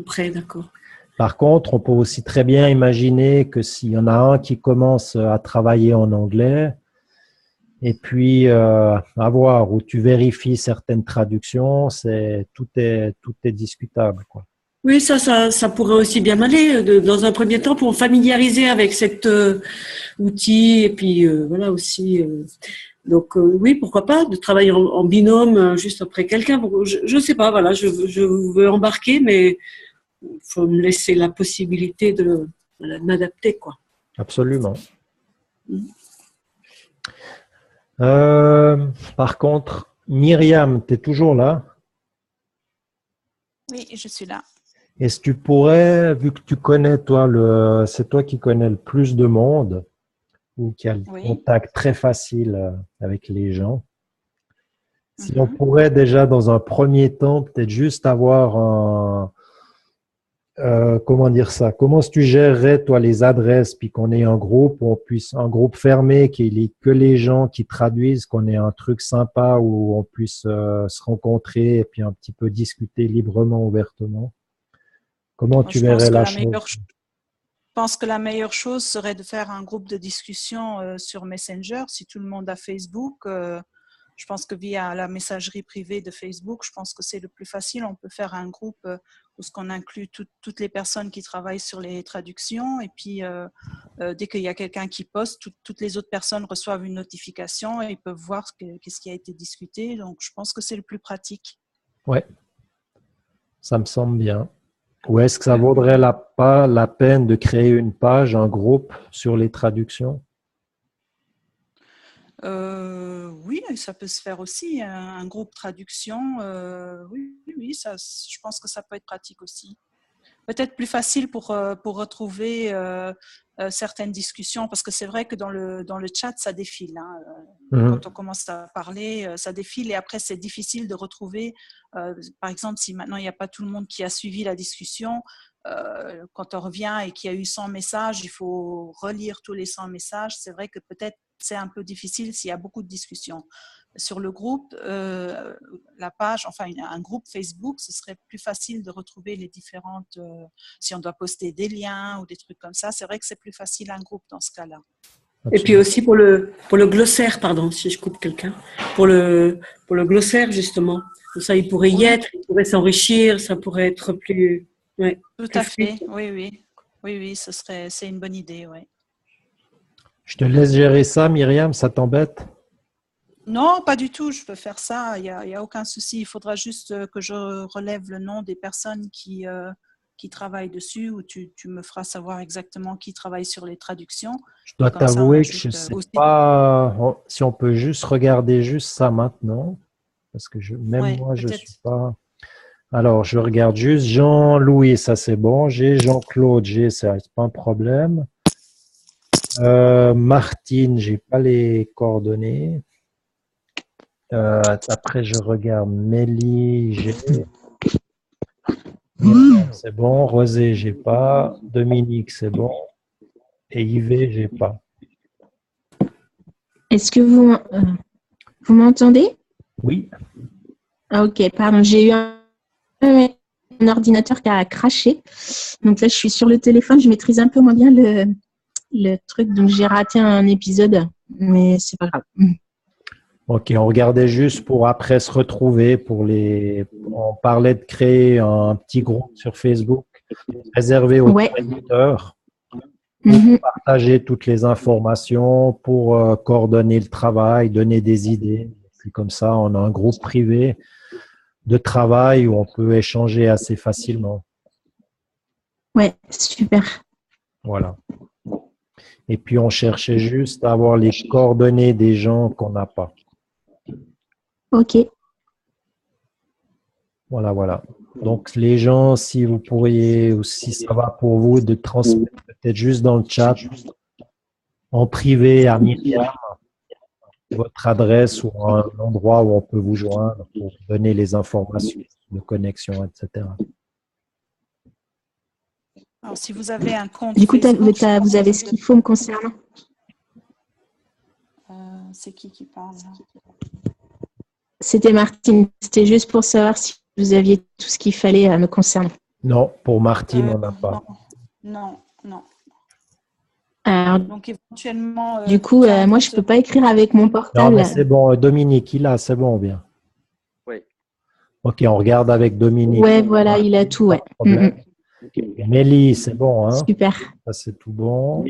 Prêts, d'accord. Par contre, on peut aussi très bien imaginer que s'il y en a un qui commence à travailler en anglais, et puis à voir où tu vérifies certaines traductions, tout est discutable, quoi. Oui, ça pourrait aussi bien m'aller dans un premier temps pour me familiariser avec cet outil et puis voilà aussi. Donc oui, pourquoi pas de travailler en binôme juste après quelqu'un. Je sais pas, voilà, je veux embarquer, mais il faut me laisser la possibilité de m'adapter, quoi. Absolument. Par contre, Myriam, tu es toujours là? Oui, je suis là. Est-ce que tu pourrais, vu que tu connais, toi, c'est toi qui connais le plus de monde ou qui a le contact très facile avec les gens, si on pourrait déjà dans un premier temps peut-être juste avoir comment dire ça? Comment est-ce que tu gérerais, toi, les adresses, puis qu'on ait un groupe, un groupe fermé, qu'il y ait que les gens qui traduisent, qu'on ait un truc sympa où on puisse se rencontrer et puis un petit peu discuter librement, ouvertement? Comment tu verrais la chose? Je pense que la meilleure chose serait de faire un groupe de discussion sur Messenger. Si tout le monde a Facebook, je pense que via la messagerie privée de Facebook, je pense que c'est le plus facile. On peut faire un groupe où on inclut toutes les personnes qui travaillent sur les traductions. Et puis, dès qu'il y a quelqu'un qui poste, toutes les autres personnes reçoivent une notification et ils peuvent voir ce qui a été discuté. Donc, je pense que c'est le plus pratique. Ouais, ça me semble bien. Ou est-ce que ça vaudrait pas la peine de créer une page, un groupe sur les traductions? Oui, ça peut se faire aussi. Un groupe traduction, oui, ça, je pense que ça peut être pratique aussi. Peut-être plus facile pour retrouver certaines discussions, parce que c'est vrai que dans le chat, ça défile. Hein. Quand on commence à parler, ça défile et après, c'est difficile de retrouver. Par exemple, si maintenant, il n'y a pas tout le monde qui a suivi la discussion, quand on revient et qu'il y a eu 100 messages, il faut relire tous les 100 messages. C'est vrai que peut-être c'est un peu difficile s'il y a beaucoup de discussions. Sur le groupe, la page, enfin un groupe Facebook, ce serait plus facile de retrouver les différentes, si on doit poster des liens ou des trucs comme ça, c'est vrai que c'est plus facile un groupe dans ce cas-là. Et puis aussi pour le glossaire, pardon, si je coupe quelqu'un, pour le glossaire, justement. Comme ça, il pourrait y être, il pourrait s'enrichir, ça pourrait être plus… Ouais, tout à fait, oui, c'est une bonne idée, oui. Je te laisse gérer ça, Myriam, ça t'embête? Non, pas du tout, je peux faire ça, il y a aucun souci. Il faudra juste que je relève le nom des personnes qui travaillent dessus, ou tu me feras savoir exactement qui travaille sur les traductions. Je dois t'avouer que je ne sais pas si on peut juste regarder juste ça maintenant, parce que moi, je ne suis pas… Alors, je regarde juste Jean-Louis, ça c'est bon. J'ai Jean-Claude, ça c'est pas un problème. Martine, j'ai pas les coordonnées. Après, je regarde Mélie, j'ai… C'est bon. Rosé, j'ai pas. Dominique, c'est bon. Et Yves, j'ai pas. Est-ce que vous m'entendez? Oui. Ah, ok, pardon, j'ai eu un ordinateur qui a craché. Donc là, je suis sur le téléphone, je maîtrise un peu moins bien le truc, donc j'ai raté un épisode, mais c'est pas grave. Ok, on regardait juste pour après se retrouver on parlait de créer un petit groupe sur Facebook réservé aux traducteurs pour partager toutes les informations, pour coordonner le travail, donner des idées. Puis comme ça, on a un groupe privé de travail où on peut échanger assez facilement. Ouais, super. Voilà. Et puis, on cherchait juste à avoir les coordonnées des gens qu'on n'a pas. Ok. Voilà. Donc, les gens, si vous pourriez, ou si ça va pour vous, de transmettre peut-être juste dans le chat, en privé à Myriam, votre adresse ou un endroit où on peut vous joindre pour donner les informations de connexion, etc. Alors, si vous avez un compte du coup, Facebook, vous avez ce qu'il faut me concernant. C'est qui parle là? C'était Martine. C'était juste pour savoir si vous aviez tout ce qu'il fallait me concernant. Non, pour Martine, on n'a pas. Non. Alors, donc, éventuellement, du coup, moi, je ne peux pas écrire avec mon portable. Non, mais c'est bon. Dominique, il a, c'est bon, bien. Oui. Ok, on regarde avec Dominique. Ouais, voilà, il a tout, ouais. Mélie, c'est bon, hein? Super. Ça, c'est tout bon.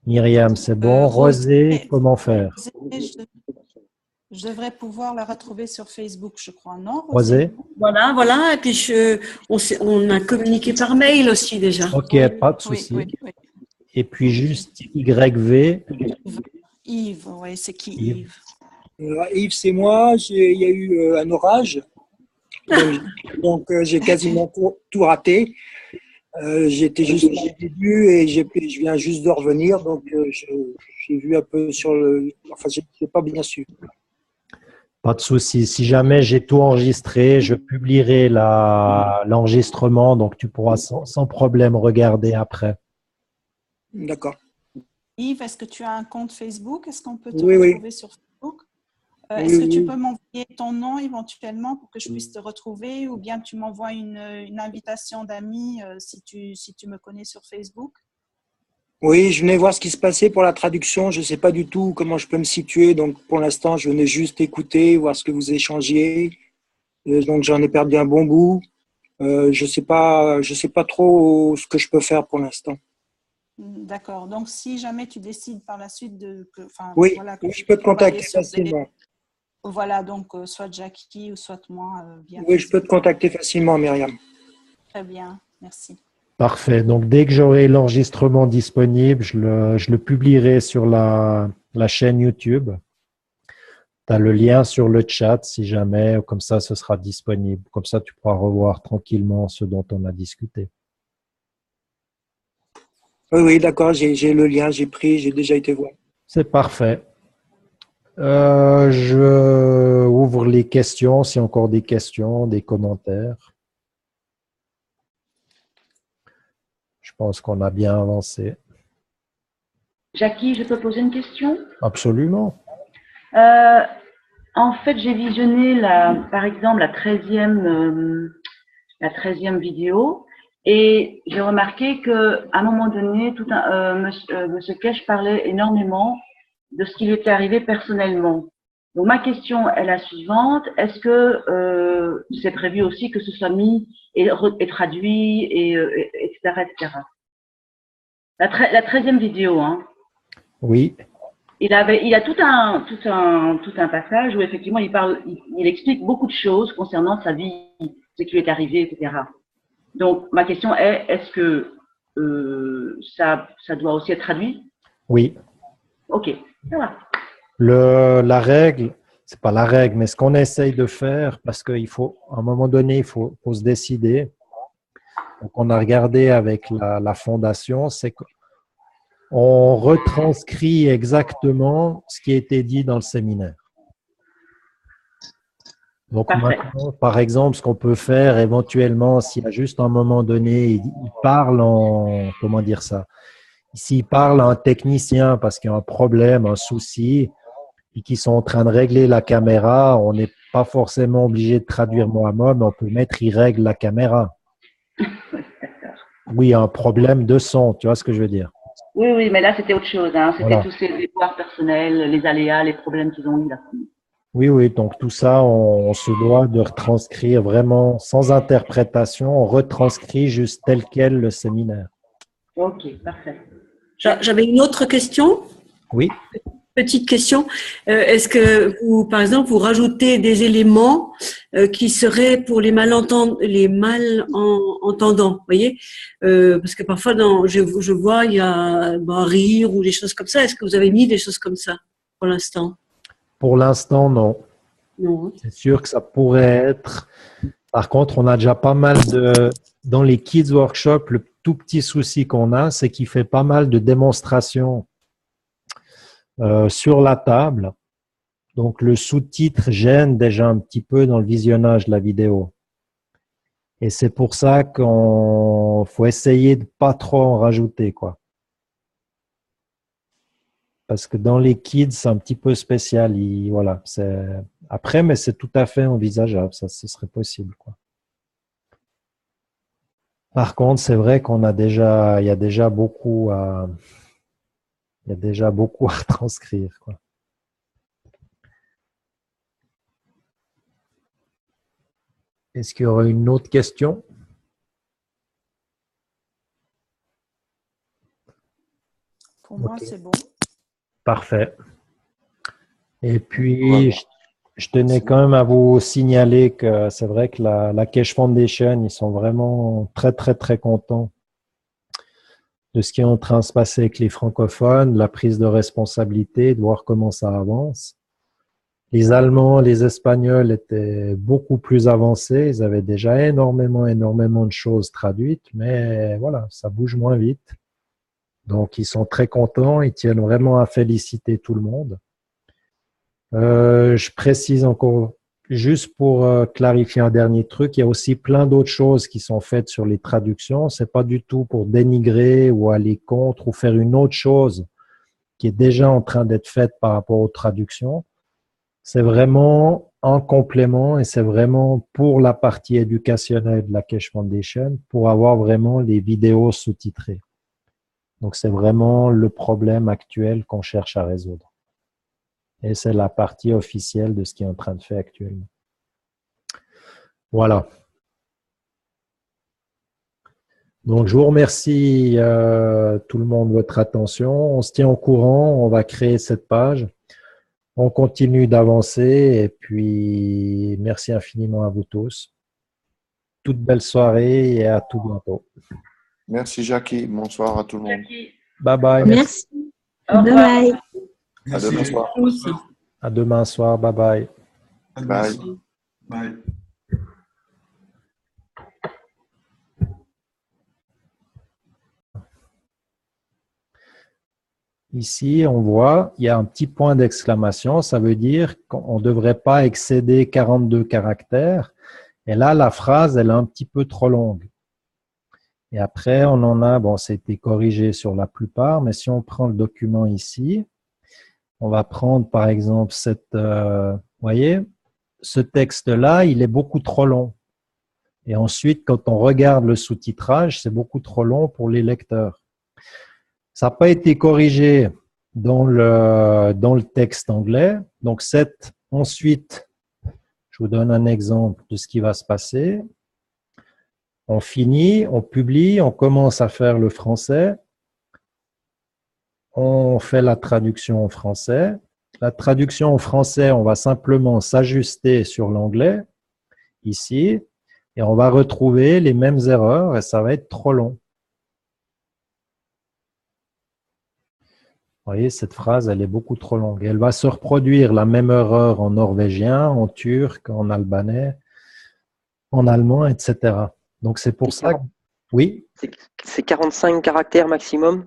Myriam, c'est bon. Rosé, comment faire? Je devrais pouvoir la retrouver sur Facebook, je crois, non, Rosé? Voilà. Et puis, on a communiqué par mail aussi déjà. Ok, pas de souci. Oui. Et puis juste YV. Yves, oui, c'est qui Yves? Yves, c'est moi. Il y a eu un orage. Donc j'ai quasiment tout raté. J'étais juste au début et je viens juste de revenir. Donc j'ai vu un peu sur le… Enfin, je n'ai pas bien su. Pas de souci. Si jamais j'ai tout enregistré, je publierai l'enregistrement. Donc tu pourras sans problème regarder après. D'accord. Yves, est-ce que tu as un compte Facebook? Est-ce qu'on peut te retrouver sur Facebook? Est-ce que tu peux m'envoyer ton nom éventuellement pour que je puisse te retrouver, ou bien tu m'envoies une invitation d'amis si tu me connais sur Facebook? Oui, je venais voir ce qui se passait pour la traduction. Je ne sais pas du tout comment je peux me situer. Donc pour l'instant, je venais juste écouter, voir ce que vous échangiez. Donc j'en ai perdu un bon bout. Je sais pas trop ce que je peux faire pour l'instant. D'accord. Donc, si jamais tu décides par la suite oui, je peux te contacter facilement. Voilà, donc soit Jackie ou soit moi. Oui, je peux te contacter facilement, Myriam. Très bien, merci. Parfait. Donc, dès que j'aurai l'enregistrement disponible, je le publierai sur la chaîne YouTube. Tu as le lien sur le chat si jamais, comme ça, ce sera disponible. Comme ça, tu pourras revoir tranquillement ce dont on a discuté. Oui, d'accord, j'ai le lien, j'ai déjà été voir. C'est parfait. Je ouvre les questions, s'il y a encore des questions, des commentaires. Je pense qu'on a bien avancé. Jackie, je peux poser une question? Absolument. En fait, j'ai visionné, par exemple, la 13e vidéo. Et j'ai remarqué qu'à un moment donné, Monsieur Kesh parlait énormément de ce qui lui était arrivé personnellement. Donc ma question est la suivante, est-ce que c'est prévu aussi que ce soit mis et traduit, etc., etc. La 13e vidéo, hein. Oui. Il a tout un passage où effectivement il explique beaucoup de choses concernant sa vie, ce qui lui est arrivé, etc. Donc ma question est, est-ce que ça doit aussi être traduit? Oui. Ok, ça va. La règle, c'est pas la règle, mais ce qu'on essaye de faire, parce qu'il faut, à un moment donné, il faut se décider. Donc, on a regardé avec la fondation, c'est qu'on retranscrit exactement ce qui a été dit dans le séminaire. Donc, maintenant, par exemple, ce qu'on peut faire éventuellement, s'il y a juste un moment donné, il parle en, comment dire ça, s'il parle à un technicien parce qu'il y a un problème, un souci, et qu'ils sont en train de régler la caméra, on n'est pas forcément obligé de traduire mot à mot, mais on peut mettre « il règle la caméra ». Oui, un problème de son, tu vois ce que je veux dire? Oui, oui, mais là, c'était autre chose. Hein. C'était Voilà. tous ces déboires personnels, les aléas, les problèmes qu'ils ont eu là. Oui, oui, donc tout ça, on se doit de retranscrire vraiment sans interprétation, on retranscrit juste tel quel le séminaire. Ok, parfait. J'avais une autre question. Oui. Petite question. Est-ce que vous, par exemple, vous rajoutez des éléments qui seraient pour les malentendants, vous voyez? Parce que parfois, je vois, il y a un rire ou des choses comme ça. Est-ce que vous avez mis des choses comme ça pour l'instant? Pour l'instant, non. Non. C'est sûr que ça pourrait être. Par contre, on a déjà pas mal de. Dans les Kids Workshop, le tout petit souci qu'on a, c'est qu'il fait pas mal de démonstrations sur la table. Donc, le sous-titre gêne déjà un petit peu dans le visionnage de la vidéo. Et c'est pour ça qu'on faut essayer de pas trop en rajouter, quoi. Parce que dans les kids, c'est un petit peu spécial. Voilà, après, mais c'est tout à fait envisageable. Ça, ce serait possible, quoi. Par contre, c'est vrai il y a déjà beaucoup à retranscrire, quoi. Est-ce qu'il y aurait une autre question? Pour moi, c'est bon. Parfait. Et puis, je tenais quand même à vous signaler que c'est vrai que la Keshe Foundation, ils sont vraiment très, très, très contents de ce qui est en train de se passer avec les francophones, la prise de responsabilité, de voir comment ça avance. Les Allemands, les Espagnols étaient beaucoup plus avancés. Ils avaient déjà énormément de choses traduites, mais voilà, ça bouge moins vite. Donc, ils sont très contents. Ils tiennent vraiment à féliciter tout le monde. Je précise encore, juste pour clarifier un dernier truc, il y a aussi plein d'autres choses qui sont faites sur les traductions. C'est pas du tout pour dénigrer ou aller contre ou faire une autre chose qui est déjà en train d'être faite par rapport aux traductions. C'est vraiment un complément et c'est vraiment pour la partie éducationnelle de la Keshe Foundation pour avoir vraiment les vidéos sous-titrées. Donc, c'est vraiment le problème actuel qu'on cherche à résoudre. Et c'est la partie officielle de ce qui est en train de faire actuellement. Voilà. Donc, je vous remercie tout le monde de votre attention. On se tient au courant. On va créer cette page. On continue d'avancer et puis merci infiniment à vous tous. Toute belle soirée et à tout bientôt. Merci Jackie. Bonsoir à tout le monde. Bye bye. Merci. Bye bye. À demain soir. À demain soir. Bye bye. Bye. Bye. Ici, on voit, il y a un petit point d'exclamation. Ça veut dire qu'on ne devrait pas excéder 42 caractères. Et là, la phrase, elle est un petit peu trop longue. Et après, on en a, bon, ça a été corrigé sur la plupart, mais si on prend le document ici, on va prendre par exemple vous voyez, ce texte-là, il est beaucoup trop long. Et ensuite, quand on regarde le sous-titrage, c'est beaucoup trop long pour les lecteurs. Ça n'a pas été corrigé dans le texte anglais. Donc, ensuite, je vous donne un exemple de ce qui va se passer. On finit, on publie, on commence à faire le français. On fait la traduction en français. La traduction en français, on va simplement s'ajuster sur l'anglais, ici, et on va retrouver les mêmes erreurs et ça va être trop long. Vous voyez, cette phrase, elle est beaucoup trop longue. Elle va se reproduire la même erreur en norvégien, en turc, en albanais, en allemand, etc. Donc, c'est pour ça que… Oui. C'est 45 caractères maximum?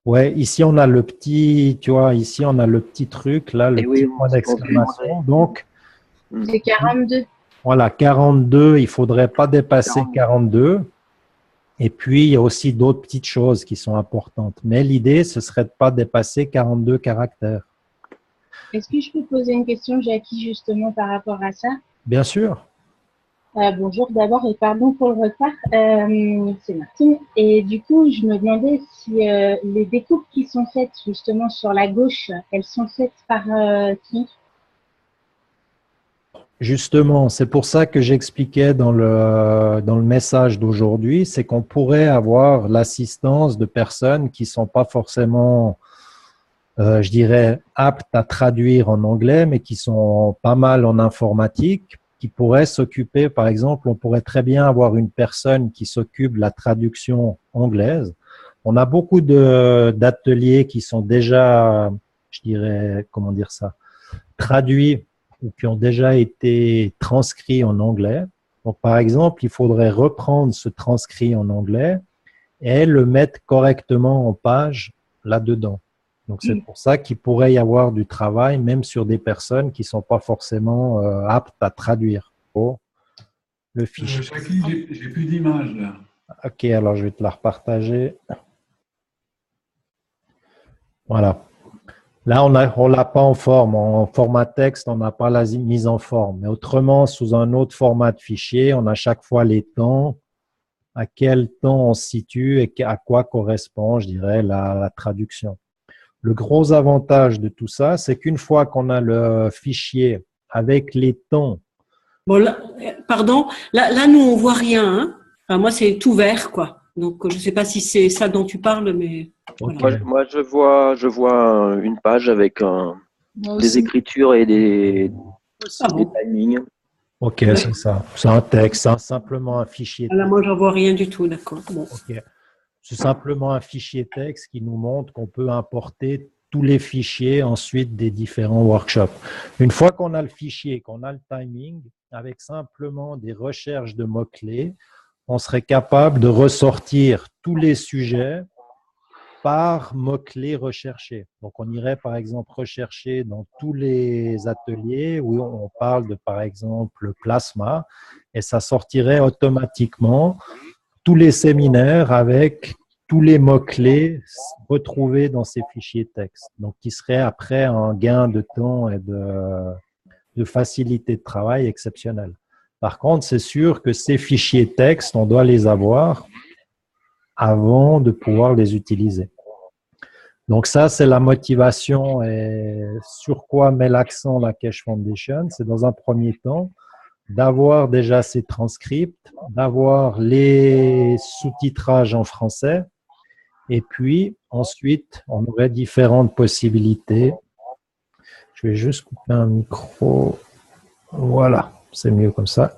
Ouais, ici, on a le petit, tu vois, ici, on a le petit truc, là, le petit point d'exclamation. Donc, c'est 42. Voilà, 42, il ne faudrait pas dépasser 42. Et puis, il y a aussi d'autres petites choses qui sont importantes. Mais l'idée, ce serait de ne pas dépasser 42 caractères. Est-ce que je peux poser une question, Jackie, justement, par rapport à ça? Bien sûr. Bonjour d'abord et pardon pour le retard. C'est Martine. Et du coup, je me demandais si les découpes qui sont faites justement sur la gauche, elles sont faites par qui? Justement, c'est pour ça que j'expliquais dans le message d'aujourd'hui, c'est qu'on pourrait avoir l'assistance de personnes qui ne sont pas forcément, je dirais, aptes à traduire en anglais, mais qui sont pas mal en informatique, qui pourraient s'occuper, par exemple, on pourrait très bien avoir une personne qui s'occupe de la traduction anglaise. On a beaucoup d'ateliers qui sont déjà, je dirais, comment dire ça, traduits ou qui ont déjà été transcrits en anglais. Donc, par exemple, il faudrait reprendre ce transcrit en anglais et le mettre correctement en page là-dedans. Donc, c'est pour ça qu'il pourrait y avoir du travail, même sur des personnes qui ne sont pas forcément aptes à traduire le fichier. Jackie, j'ai plus d'image là. Ok, alors je vais te la repartager. Voilà. Là, on ne l'a pas en forme. En format texte, on n'a pas la mise en forme. Mais autrement, sous un autre format de fichier, on a chaque fois les temps, à quel temps on se situe et à quoi correspond, je dirais, la traduction. Le gros avantage de tout ça, c'est qu'une fois qu'on a le fichier avec les temps… Bon, là, pardon, là, nous, on ne voit rien. Hein. Enfin, moi, c'est tout vert, quoi. Donc, je ne sais pas si c'est ça dont tu parles, mais… Okay. Moi, je vois une page avec des écritures et des timings. Ok, c'est ça. C'est un texte, c'est simplement un fichier. Là, moi, j'en vois rien du tout, d'accord. Bon. Okay. C'est simplement un fichier texte qui nous montre qu'on peut importer tous les fichiers ensuite des différents workshops. Une fois qu'on a le fichier, qu'on a le timing, avec simplement des recherches de mots-clés, on serait capable de ressortir tous les sujets par mots-clés recherchés. Donc, on irait par exemple rechercher dans tous les ateliers où on parle de par exemple plasma et ça sortirait automatiquement tous les séminaires avec tous les mots-clés retrouvés dans ces fichiers texte. Donc, qui serait après un gain de temps et de facilité de travail exceptionnel. Par contre, c'est sûr que ces fichiers texte, on doit les avoir avant de pouvoir les utiliser. Donc ça, c'est la motivation et sur quoi met l'accent la Keshe Foundation. C'est dans un premier temps d'avoir déjà ces transcripts, d'avoir les sous-titrages en français et puis ensuite, on aurait différentes possibilités. Je vais juste couper un micro. Voilà, c'est mieux comme ça.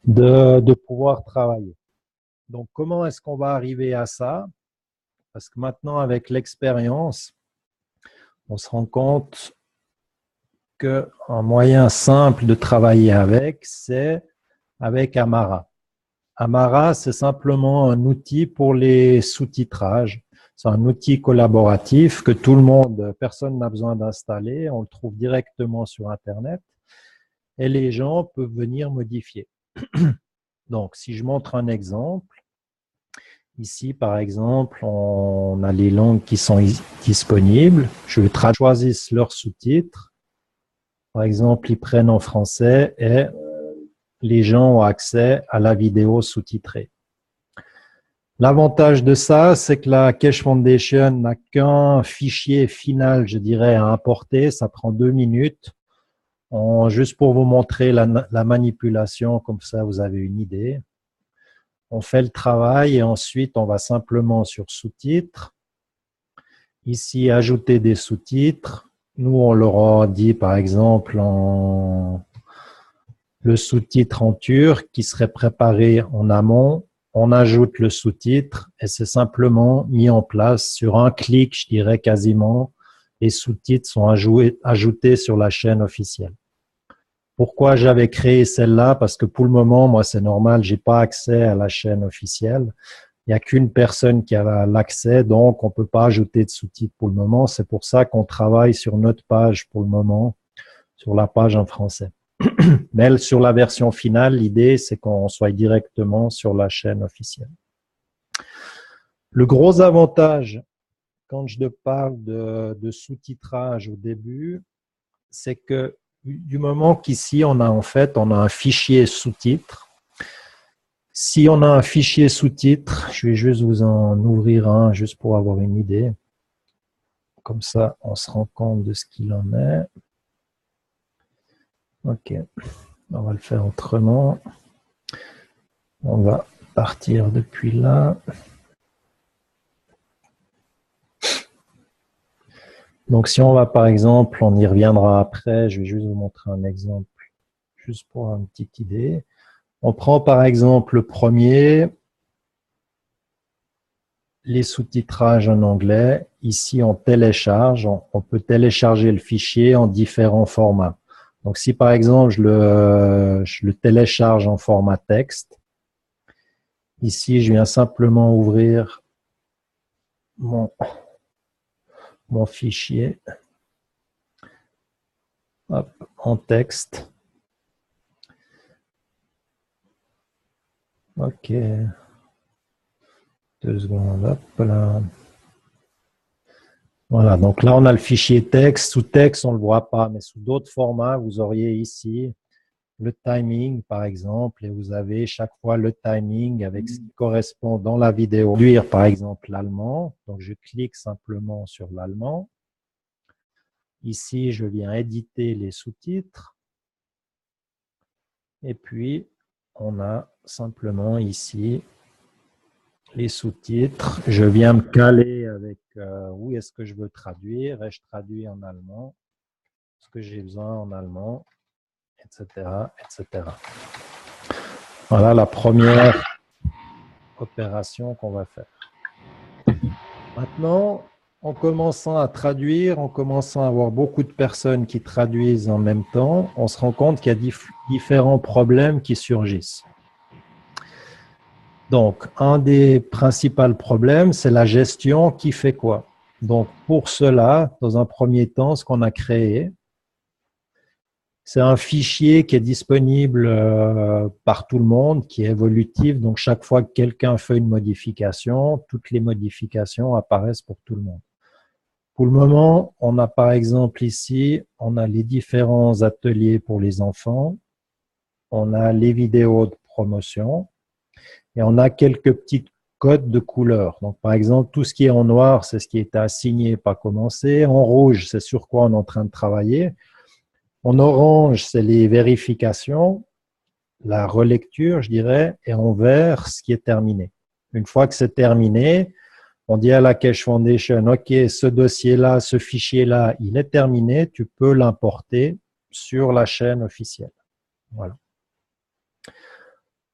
De pouvoir travailler. Donc, comment est-ce qu'on va arriver à ça? Parce que maintenant, avec l'expérience, on se rend compte qu'un moyen simple de travailler avec, c'est avec Amara. Amara, c'est simplement un outil pour les sous-titrages. C'est un outil collaboratif que tout le monde, personne n'a besoin d'installer. On le trouve directement sur Internet et les gens peuvent venir modifier. Donc, si je montre un exemple, ici, par exemple, on a les langues qui sont disponibles. Je vais choisir leurs sous-titres. Par exemple, ils prennent en français et les gens ont accès à la vidéo sous-titrée. L'avantage de ça, c'est que la Keshe Foundation n'a qu'un fichier final, je dirais, à importer. Ça prend 2 minutes. Juste pour vous montrer la manipulation, comme ça vous avez une idée. On fait le travail et ensuite on va simplement sur sous-titres. Ici, ajouter des sous-titres. Nous, on leur a dit par exemple le sous-titre en turc qui serait préparé en amont. On ajoute le sous-titre et c'est simplement mis en place sur un clic, je dirais quasiment. Les sous-titres sont ajoutés sur la chaîne officielle. Pourquoi j'avais créé celle-là? Parce que pour le moment, moi, c'est normal, j'ai pas accès à la chaîne officielle. Il n'y a qu'une personne qui a l'accès, donc on peut pas ajouter de sous-titres pour le moment. C'est pour ça qu'on travaille sur notre page pour le moment, sur la page en français. Mais sur la version finale, l'idée, c'est qu'on soit directement sur la chaîne officielle. Le gros avantage, quand je parle de sous-titrage au début, c'est que du moment qu'ici, on a un fichier sous-titres. Si on a un fichier sous-titres, je vais juste vous en ouvrir un, juste pour avoir une idée. Comme ça, on se rend compte de ce qu'il en est. Ok, on va le faire autrement. On va partir depuis là. Donc, si on va par exemple, on y reviendra après, je vais juste vous montrer un exemple, juste pour avoir une petite idée. On prend par exemple le premier, les sous-titrages en anglais. Ici, on télécharge, on peut télécharger le fichier en différents formats. Donc, si par exemple, je le télécharge en format texte, ici, je viens simplement ouvrir mon fichier en texte. Ok. 2 secondes. Hop là. Voilà, donc là, on a le fichier texte. Sous texte, on ne le voit pas, mais sous d'autres formats, vous auriez ici le timing, par exemple, et vous avez chaque fois le timing avec ce qui correspond dans la vidéo. Lire, par exemple, l'allemand. Donc, je clique simplement sur l'allemand. Ici, je viens éditer les sous-titres. Et puis, on a simplement ici les sous-titres. Je viens me caler avec où est-ce que je veux traduire et je traduis en allemand ce que j'ai besoin en allemand, etc., etc. Voilà la première opération qu'on va faire. Maintenant, en commençant à traduire, en commençant à avoir beaucoup de personnes qui traduisent en même temps, on se rend compte qu'il y a différents problèmes qui surgissent. Donc, un des principaux problèmes, c'est la gestion qui fait quoi. Donc, pour cela, dans un premier temps, ce qu'on a créé, c'est un fichier qui est disponible par tout le monde, qui est évolutif. Donc, chaque fois que quelqu'un fait une modification, toutes les modifications apparaissent pour tout le monde. Pour le moment, on a par exemple ici, on a les différents ateliers pour les enfants, on a les vidéos de promotion, et on a quelques petits codes de couleurs. Donc, par exemple, tout ce qui est en noir, c'est ce qui est assigné, pas commencé. En rouge, c'est sur quoi on est en train de travailler. En orange, c'est les vérifications, la relecture, je dirais. Et en vert, ce qui est terminé. Une fois que c'est terminé, on dit à la Keshe Foundation, OK, ce dossier-là, ce fichier-là, il est terminé. Tu peux l'importer sur la chaîne officielle. Voilà.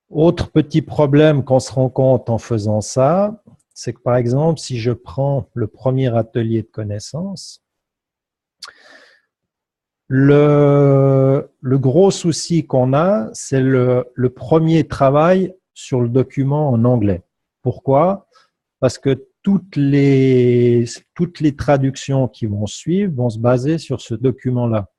Autre petit problème qu'on se rend compte en faisant ça, c'est que par exemple, si je prends le premier atelier de connaissances, le gros souci qu'on a, c'est le premier travail sur le document en anglais. Pourquoi? Parce que toutes les traductions qui vont suivre vont se baser sur ce document-là.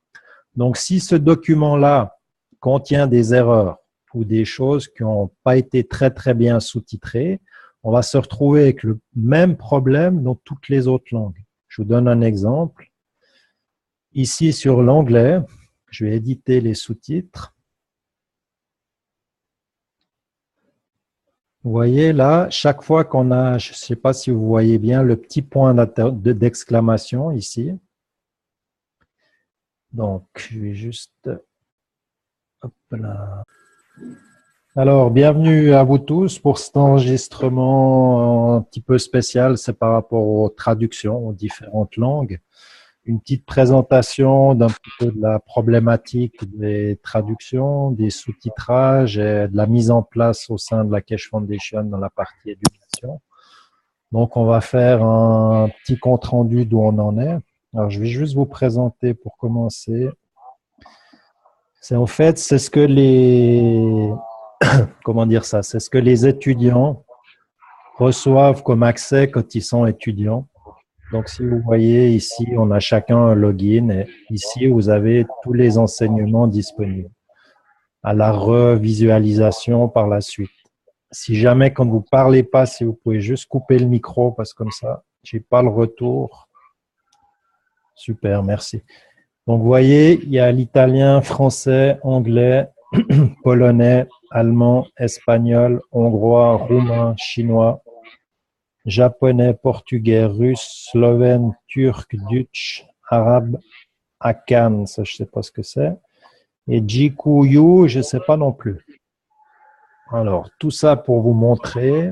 Donc, si ce document-là contient des erreurs, ou des choses qui n'ont pas été très très bien sous-titrées, on va se retrouver avec le même problème dans toutes les autres langues. Je vous donne un exemple. Ici sur l'anglais, je vais éditer les sous-titres. Vous voyez là, chaque fois qu'on a, je ne sais pas si vous voyez bien, le petit point d'exclamation ici. Donc, je vais juste... Hop là. Alors, bienvenue à vous tous pour cet enregistrement un petit peu spécial. C'est par rapport aux traductions, aux différentes langues. Une petite présentation d'un petit peu de la problématique des traductions, des sous-titrages et de la mise en place au sein de la Keshe Foundation dans la partie éducation. Donc, on va faire un petit compte-rendu d'où on en est. Alors, je vais juste vous présenter pour commencer. C'est en fait, c'est ce que les... Comment dire ça? C'est ce que les étudiants reçoivent comme accès quand ils sont étudiants. Donc, si vous voyez ici, on a chacun un login et ici, vous avez tous les enseignements disponibles à la revisualisation par la suite. Si jamais, quand vous ne parlez pas, si vous pouvez juste couper le micro parce que comme ça, je n'ai pas le retour. Super, merci. Donc, vous voyez, il y a l'italien, français, anglais, polonais, allemand, espagnol, hongrois, roumain, chinois, japonais, portugais, russe, slovène, turc, dutch, arabe, akan, ça je ne sais pas ce que c'est, et jikuyu, je ne sais pas non plus. Alors, tout ça pour vous montrer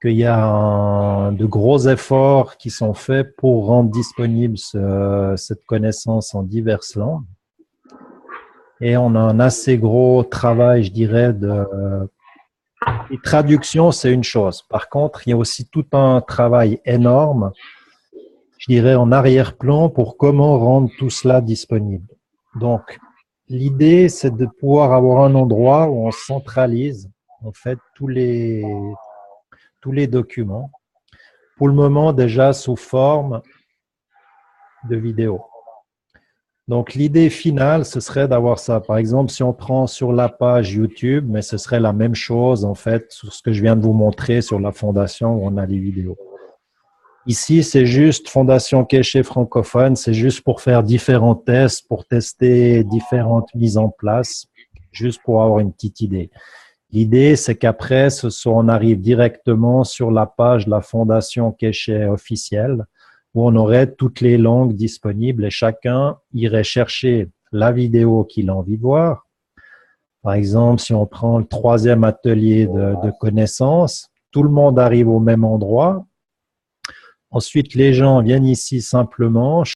qu'il y a de gros efforts qui sont faits pour rendre disponible cette connaissance en diverses langues. Et on a un assez gros travail, je dirais, les traductions, c'est une chose. Par contre, il y a aussi tout un travail énorme, je dirais, en arrière-plan pour comment rendre tout cela disponible. Donc, l'idée, c'est de pouvoir avoir un endroit où on centralise, en fait, tous les documents. Pour le moment, déjà sous forme de vidéo. Donc, l'idée finale, ce serait d'avoir ça. Par exemple, si on prend sur la page YouTube, mais ce serait la même chose, en fait, sur ce que je viens de vous montrer sur la fondation où on a les vidéos. Ici, c'est juste Fondation Keshe francophone, c'est juste pour faire différents tests, pour tester différentes mises en place, juste pour avoir une petite idée. L'idée, c'est qu'après, on arrive directement sur la page de la Fondation Keshe officielle, où on aurait toutes les langues disponibles et chacun irait chercher la vidéo qu'il a envie de voir. Par exemple, si on prend le 3e atelier de connaissances, tout le monde arrive au même endroit. Ensuite, les gens viennent ici simplement,